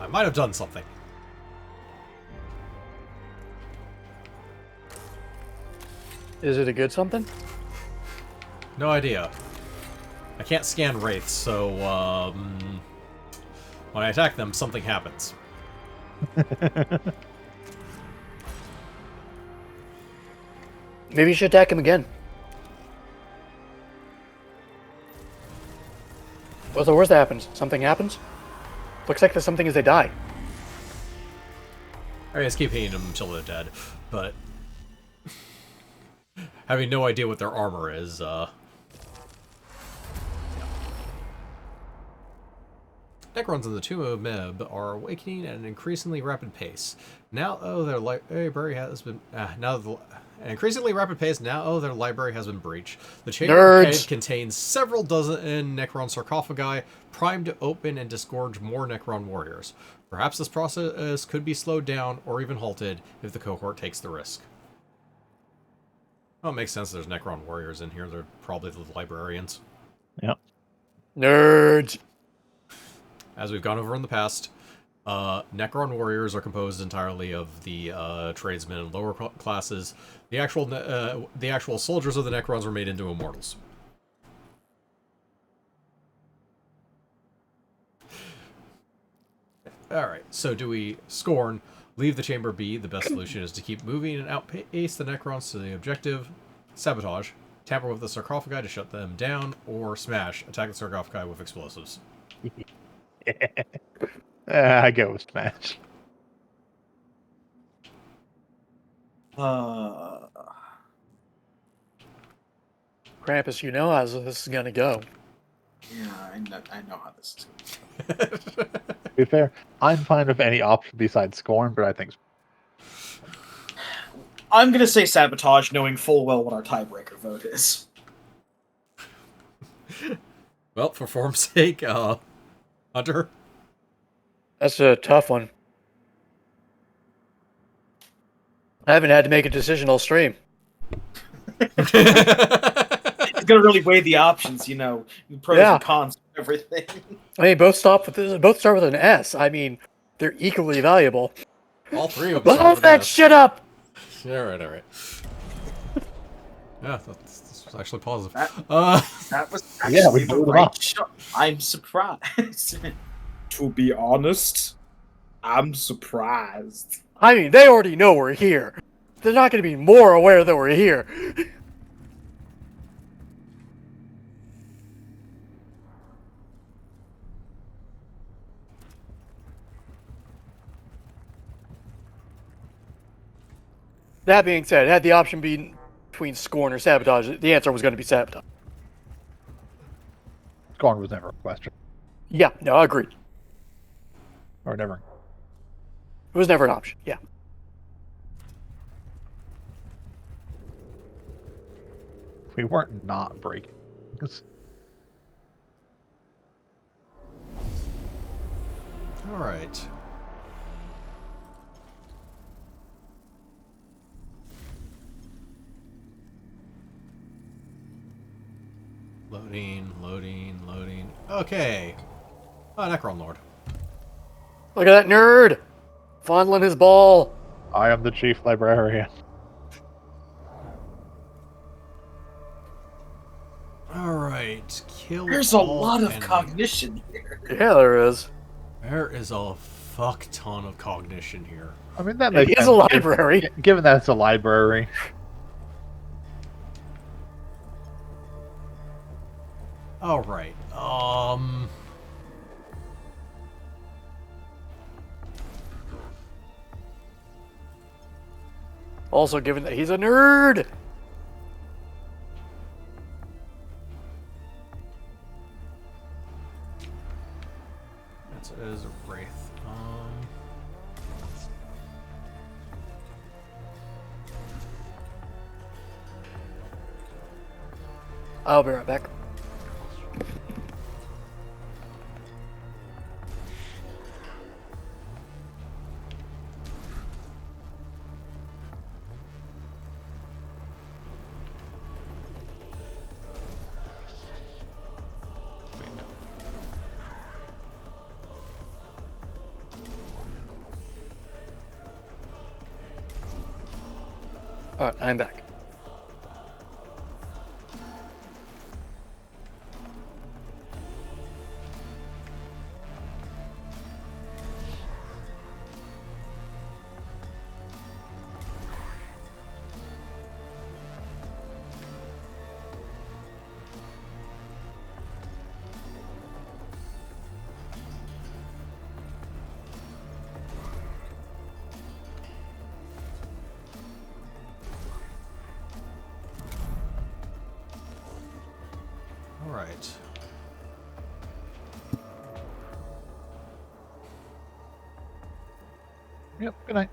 I might have done something. Is it a good something? No idea. I can't scan wraiths, so when I attack them, something happens. Maybe you should attack him again. What's the worst that happens? Something happens? Looks like there's something as they die. I just keep hitting them until they're dead, but having no idea what their armor is, Necrons in the Tomb of Meb are awakening at an increasingly rapid pace. Now, their library has been increasingly rapid pace. Now, their library has been breached. The chamber ahead contains several dozen Necron sarcophagi, primed to open and disgorge more Necron warriors. Perhaps this process could be slowed down or even halted if the cohort takes the risk. Well, it makes sense. There's Necron warriors in here. They're probably the librarians. Yep. Nerds. As we've gone over in the past, Necron warriors are composed entirely of the tradesmen and lower classes. The actual soldiers of the Necrons were made into immortals. Alright, so do we scorn, leave the chamber be? The best solution is to keep moving and outpace the Necrons to the objective, sabotage, tamper with the sarcophagi to shut them down, or smash, attack the sarcophagi with explosives. I go with Smash. Krampus, you know how this is gonna go. Yeah, I know how this is. To be fair, I'm fine with any option besides Scorn, but I think I'm gonna say sabotage, knowing full well what our tiebreaker vote is. Well, for form's sake, Hunter? That's a tough one. I haven't had to make a decision all stream. It's gonna really weigh the options, you know, pros Yeah. and cons, everything. I mean, both start with an S. I mean, they're equally valuable. All three of them. Blow that shit up! Alright. Yeah, this was actually positive. That was Yeah, we actually the blew them right up. shot. I'm surprised. To be honest, I'm surprised. I mean, they already know we're here. They're not going to be more aware that we're here. That being said, had the option been between Scorn or Sabotage, the answer was going to be Sabotage. Scorn was never a question. Yeah, no, I agree. Or never. It was never an option, yeah. We weren't not breaking. Alright. Loading. Okay. Necron Lord. Look at that nerd! Fondling his ball. I am the chief librarian. Alright. Kill There's a all lot of enemies. cognition here. Yeah, there is. There is a fuck ton of cognition here. I mean, that It makes is sense, a library. Given that it's a library. Alright. Also, given that he's a nerd. That is a Wraith. I'll be right back. Alright, I'm back. Alright. Yep, good night.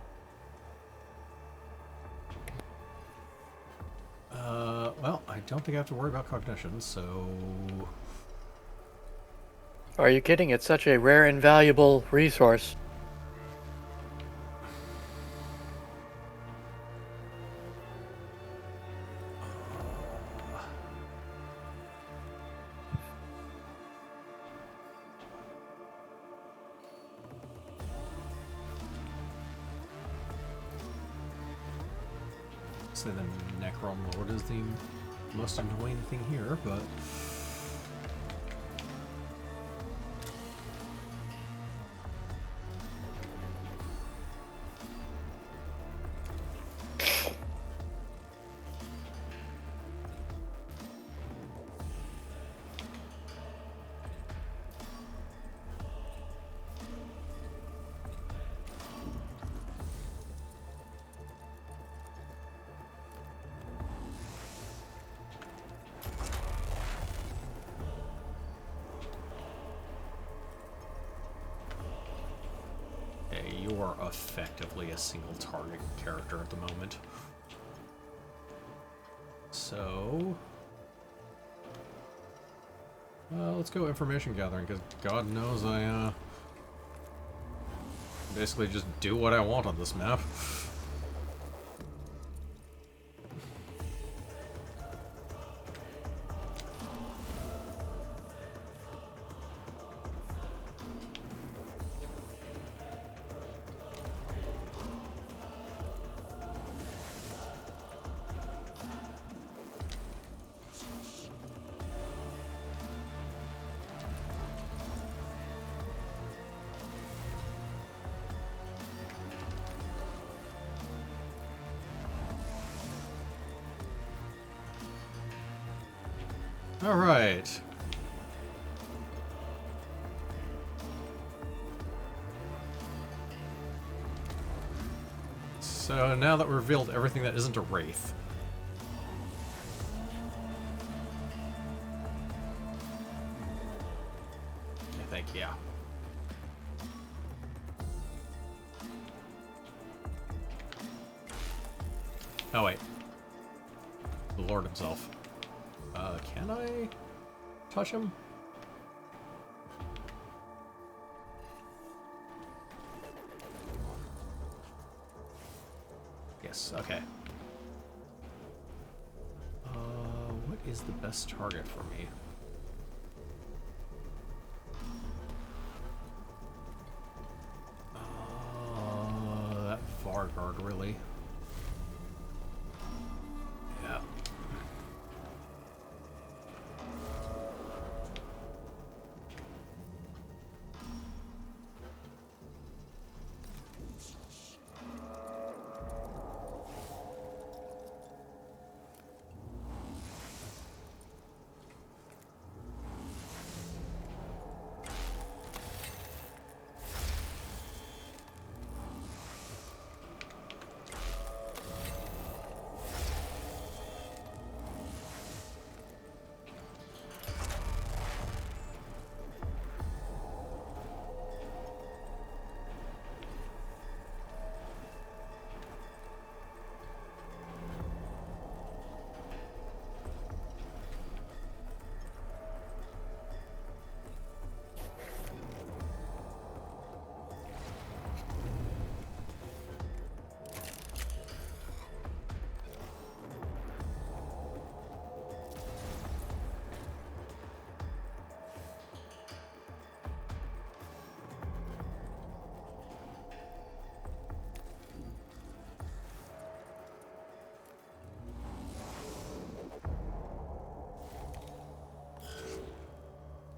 Well, I don't think I have to worry about cognition, so... Are you kidding? It's such a rare and valuable resource. say the Necron Lord is the most annoying thing here, but... You are effectively a single target character at the moment. So... let's go information gathering, because God knows I, basically just do what I want on this map. Alright. So now that we've revealed everything that isn't a Wraith. I think, yeah. Oh wait. The Lord himself. Can I touch him? Yes, okay. What is the best target for me? That Varguard, really. Yeah.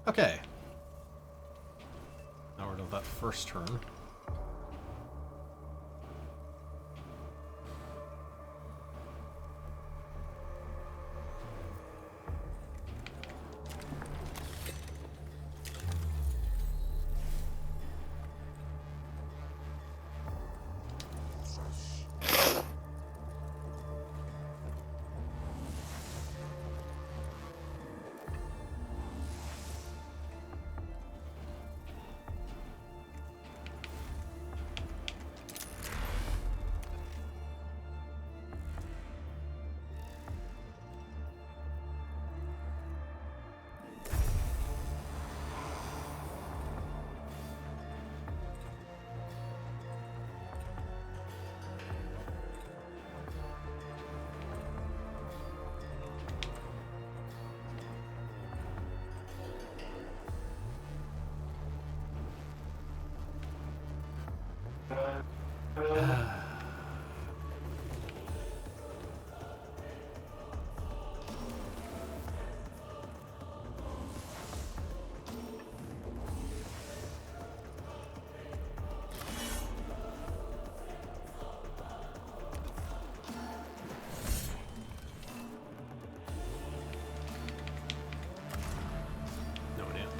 Okay. Now we're to that first turn.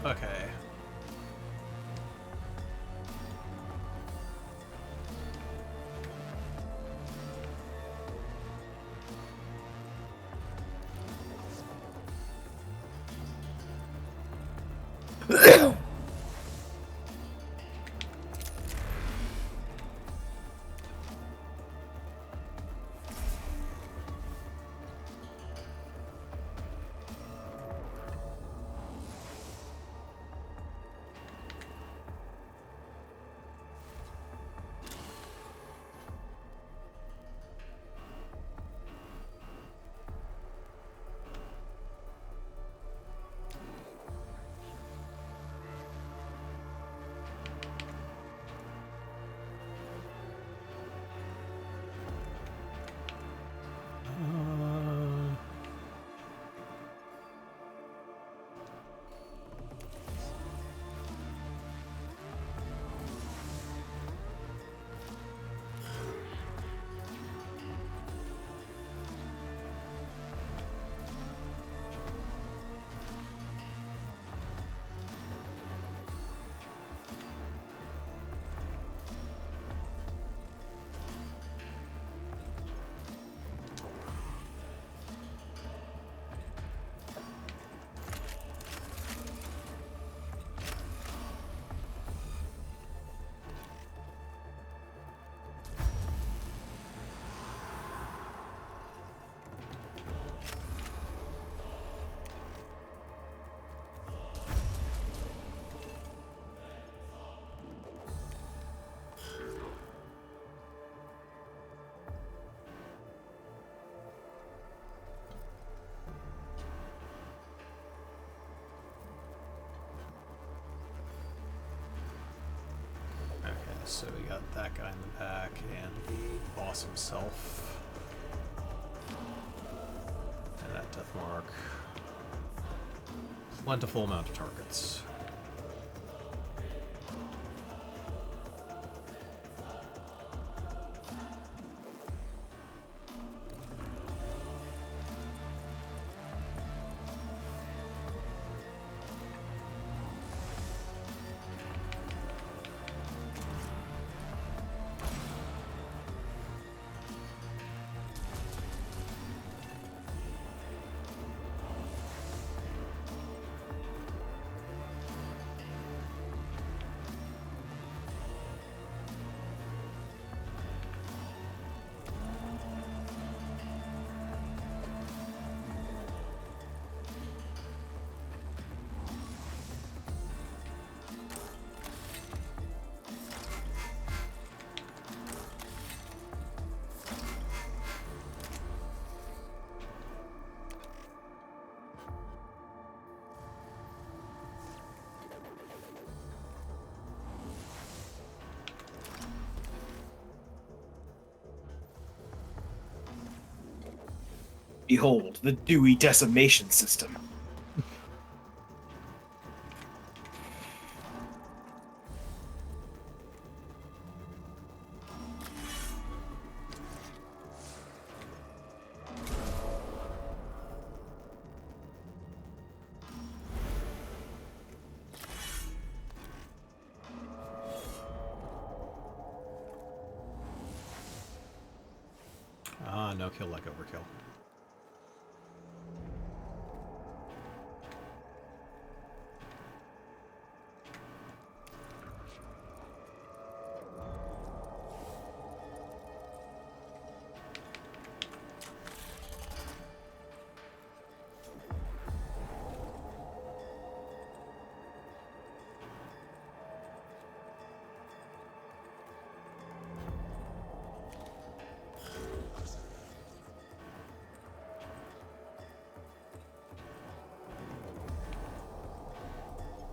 Okay. Okay, so we got that guy in the back and the boss himself. And that death mark. Plentiful amount of targets. Behold, the Dewey Decimation System. Ah, no kill like overkill.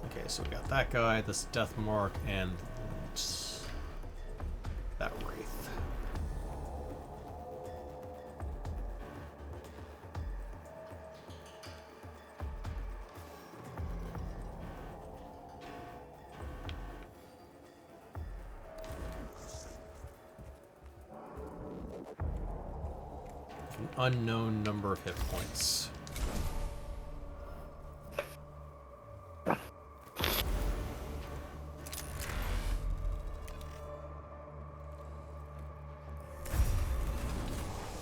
Okay, so we got that guy, this death mark, and that wraith. An unknown number of hit points.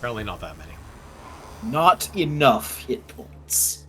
Apparently not that many. Not enough hit points.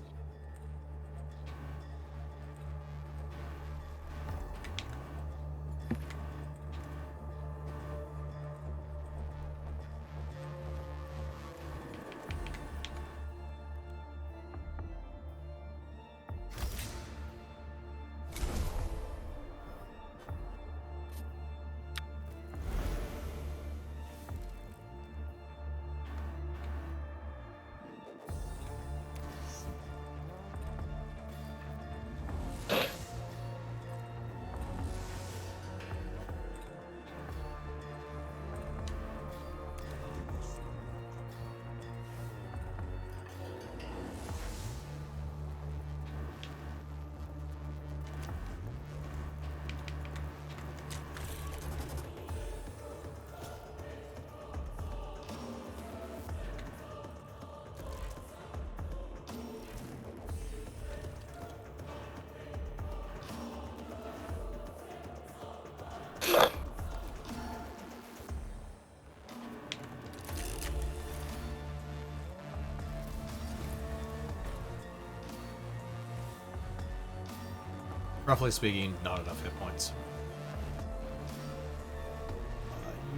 Roughly speaking, not enough hit points.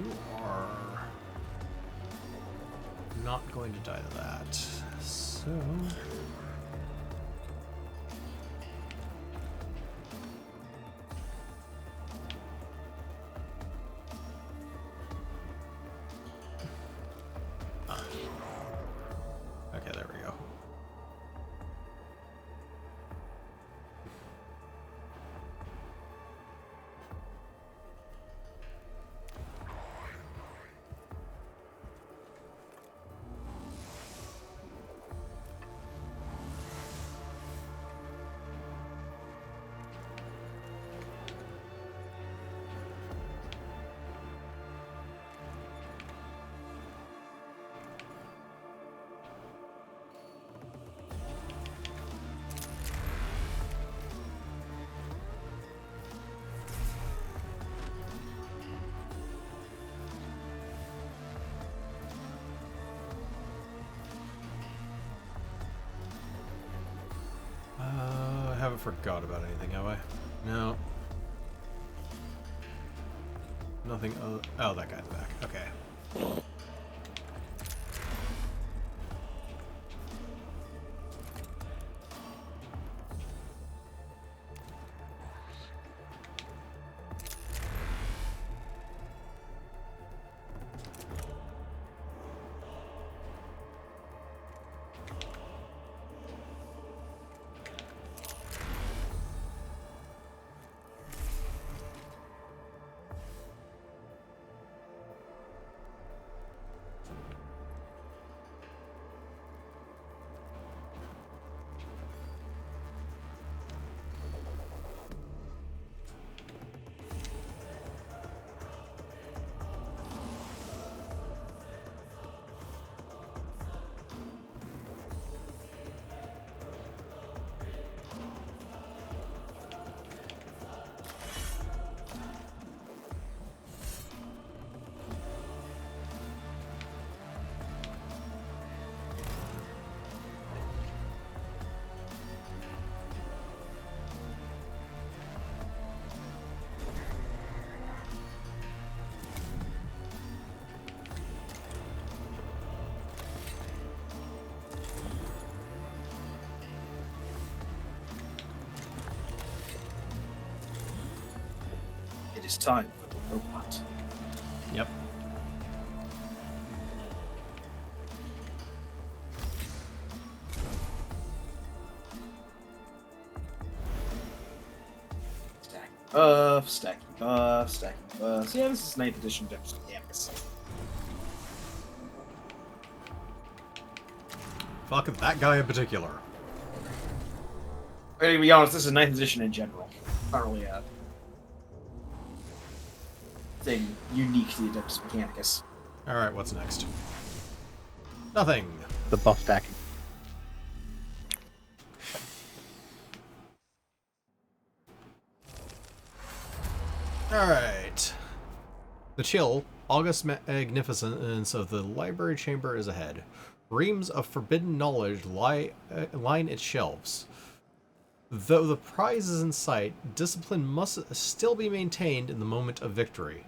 You are not going to die to that. So... Okay, there we go. I haven't forgot about anything, have I? No. Nothing. Oh, that guy in the back. Okay. It is time for the robot. Yep. Stacking buff, stacking buff, stacking buffs. Yeah, this is 9th edition Dungeons and Dragons. Fuck that guy in particular. But to be honest, this is 9th edition in general. Not really a thing unique to the Adeptus Mechanicus. Alright, what's next? Nothing. The buff stacking. Alright. The chill august magnificence of the library chamber is ahead. Reams of forbidden knowledge line its shelves. Though the prize is in sight, discipline must still be maintained in the moment of victory.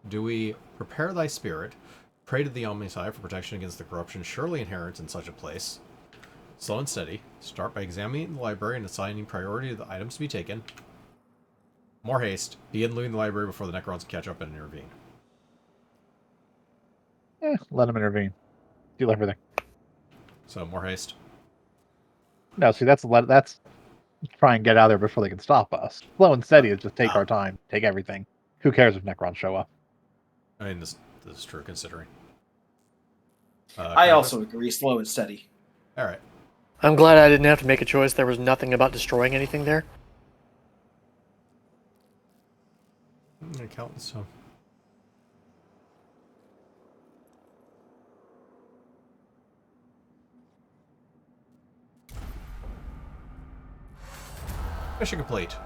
Do we prepare thy spirit, pray to the Omnisci for protection against the corruption surely inherent in such a place. Slow and steady. Start by examining the library and assigning priority to the items to be taken. More haste. Begin looting the library before the Necrons catch up and intervene. Let him intervene. Do everything. So, more haste. No, see, that's try and get out of there before they can stop us. Slow and steady is just take our time, take everything. Who cares if Necrons show up? I mean, this is true considering. I also agree, slow and steady. Alright. I'm glad I didn't have to make a choice. There was nothing about destroying anything there. I'm going to count this. So. Mission complete.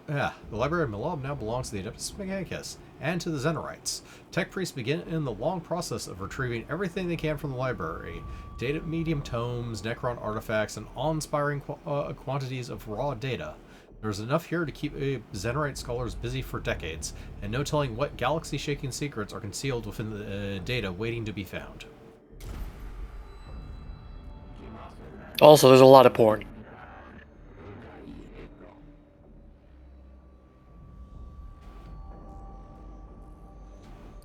The Library of Milob now belongs to the Adeptus Mechanicus and to the Xenorites. Tech priests begin in the long process of retrieving everything they can from the library. Data medium tomes, Necron artifacts, and awe-inspiring quantities of raw data. There's enough here to keep Xenorite scholars busy for decades, and no telling what galaxy-shaking secrets are concealed within the data waiting to be found. Also, there's a lot of porn.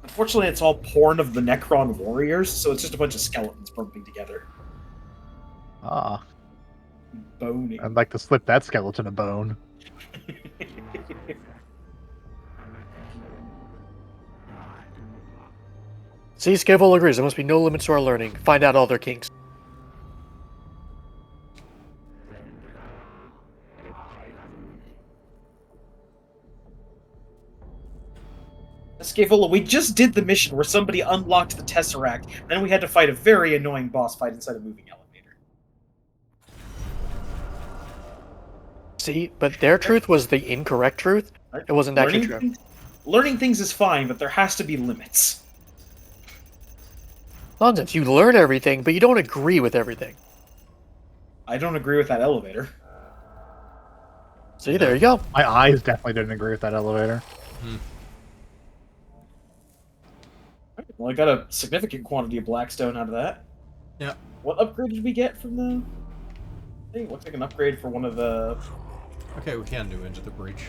Unfortunately, it's all porn of the Necron warriors, so it's just a bunch of skeletons bumping together. Ah, Boning. I'd like to slip that skeleton a bone. See, Scavol agrees. There must be no limits to our learning. Find out all their kinks. Scaevola, we just did the mission where somebody unlocked the Tesseract, then we had to fight a very annoying boss fight inside a moving elevator. See, but their truth was the incorrect truth. It wasn't actually true. Learning things is fine, but there has to be limits. Nonsense. You learn everything, but you don't agree with everything. I don't agree with that elevator. See, there you go. My eyes definitely didn't agree with that elevator. Well, I got a significant quantity of Blackstone out of that. Yeah. What upgrade did we get from the thing? Looks like an upgrade for one of the... Okay, we can do Into the Breach.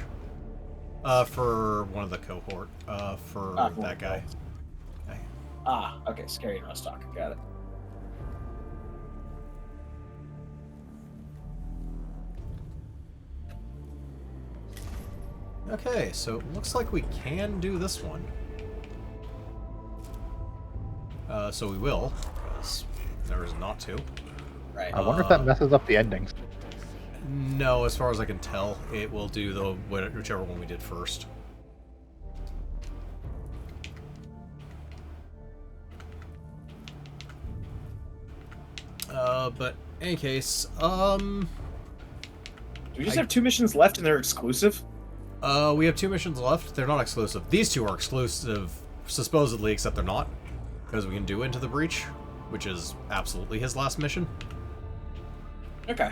For one of the cohort. For that guy. Okay. Okay, Scary Nostock. Got it. Okay, so it looks like we can do this one. So we will, because there is not to. Right. I wonder if that messes up the endings. No, as far as I can tell, it will do whichever one we did first. But in any case, Do we just have 2 missions left and they're exclusive? we have 2 missions left. They're not exclusive. These 2 are exclusive, supposedly, except they're not. Because we can do Into the Breach, which is absolutely his last mission. Okay.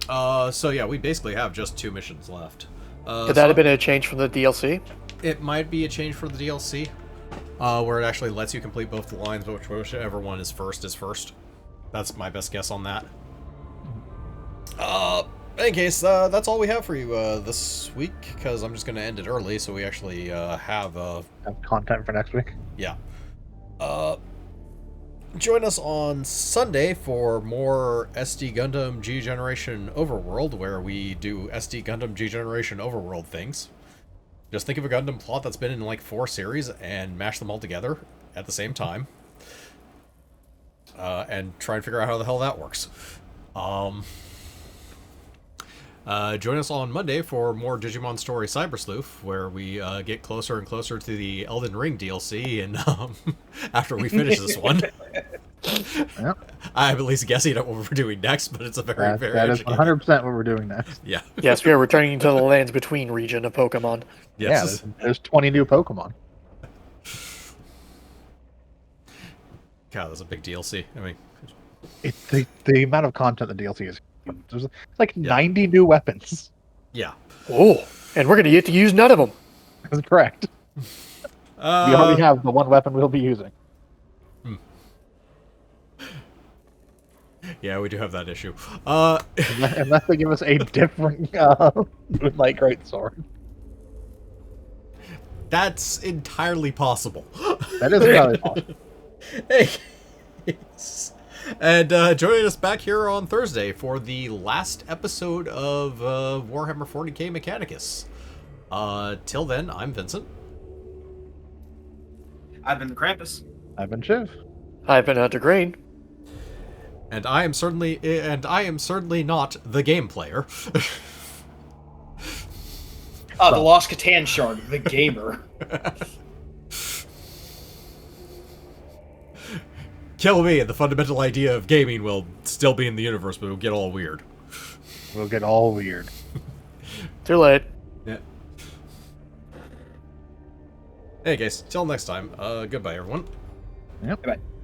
So yeah, we basically have just 2 missions left. Could that have been a change from the DLC? It might be a change for the DLC, where it actually lets you complete both the lines, but whichever one is first. That's my best guess on that. In any case, that's all we have for you this week, because I'm just going to end it early, so we actually have... Have content for next week. Yeah. Join us on Sunday for more SD Gundam G Generation Overworld, where we do SD Gundam G Generation Overworld things. Just think of a Gundam plot that's been in like 4 series and mash them all together at the same time. And try and figure out how the hell that works. Join us on Monday for more Digimon Story Cyber Sleuth, where we get closer and closer to the Elden Ring DLC, and after we finish this one. Yeah. I'm at least guessing at what we're doing next, but it's a very, very that is educated- 100% what we're doing next. Yeah. Yes, we are returning to the lands between region of Pokemon. Yes. Yeah, there's 20 new Pokemon. God, that's a big DLC. I mean, The amount of content the DLC is huge. There's like 90 new weapons. yeah. Oh, and we're going to get to use none of them. That's correct. We already have the one weapon we'll be using. Yeah, we do have that issue. Unless they give us a different Moonlight Greatsword. That's entirely possible. That is entirely possible. Hey. And joining us back here on Thursday for the last episode of Warhammer 40k Mechanicus. Till then, I'm Vincent. I've been the Krampus. I've been Shiv. I've been Hunter Green. And I am certainly not the game player. The Lost Catan Shard, the gamer. Kill me, and the fundamental idea of gaming will still be in the universe, but it'll get all weird. We'll get all weird. Too late. Yeah. Hey guys, till next time. Goodbye everyone. Yep. Bye-bye.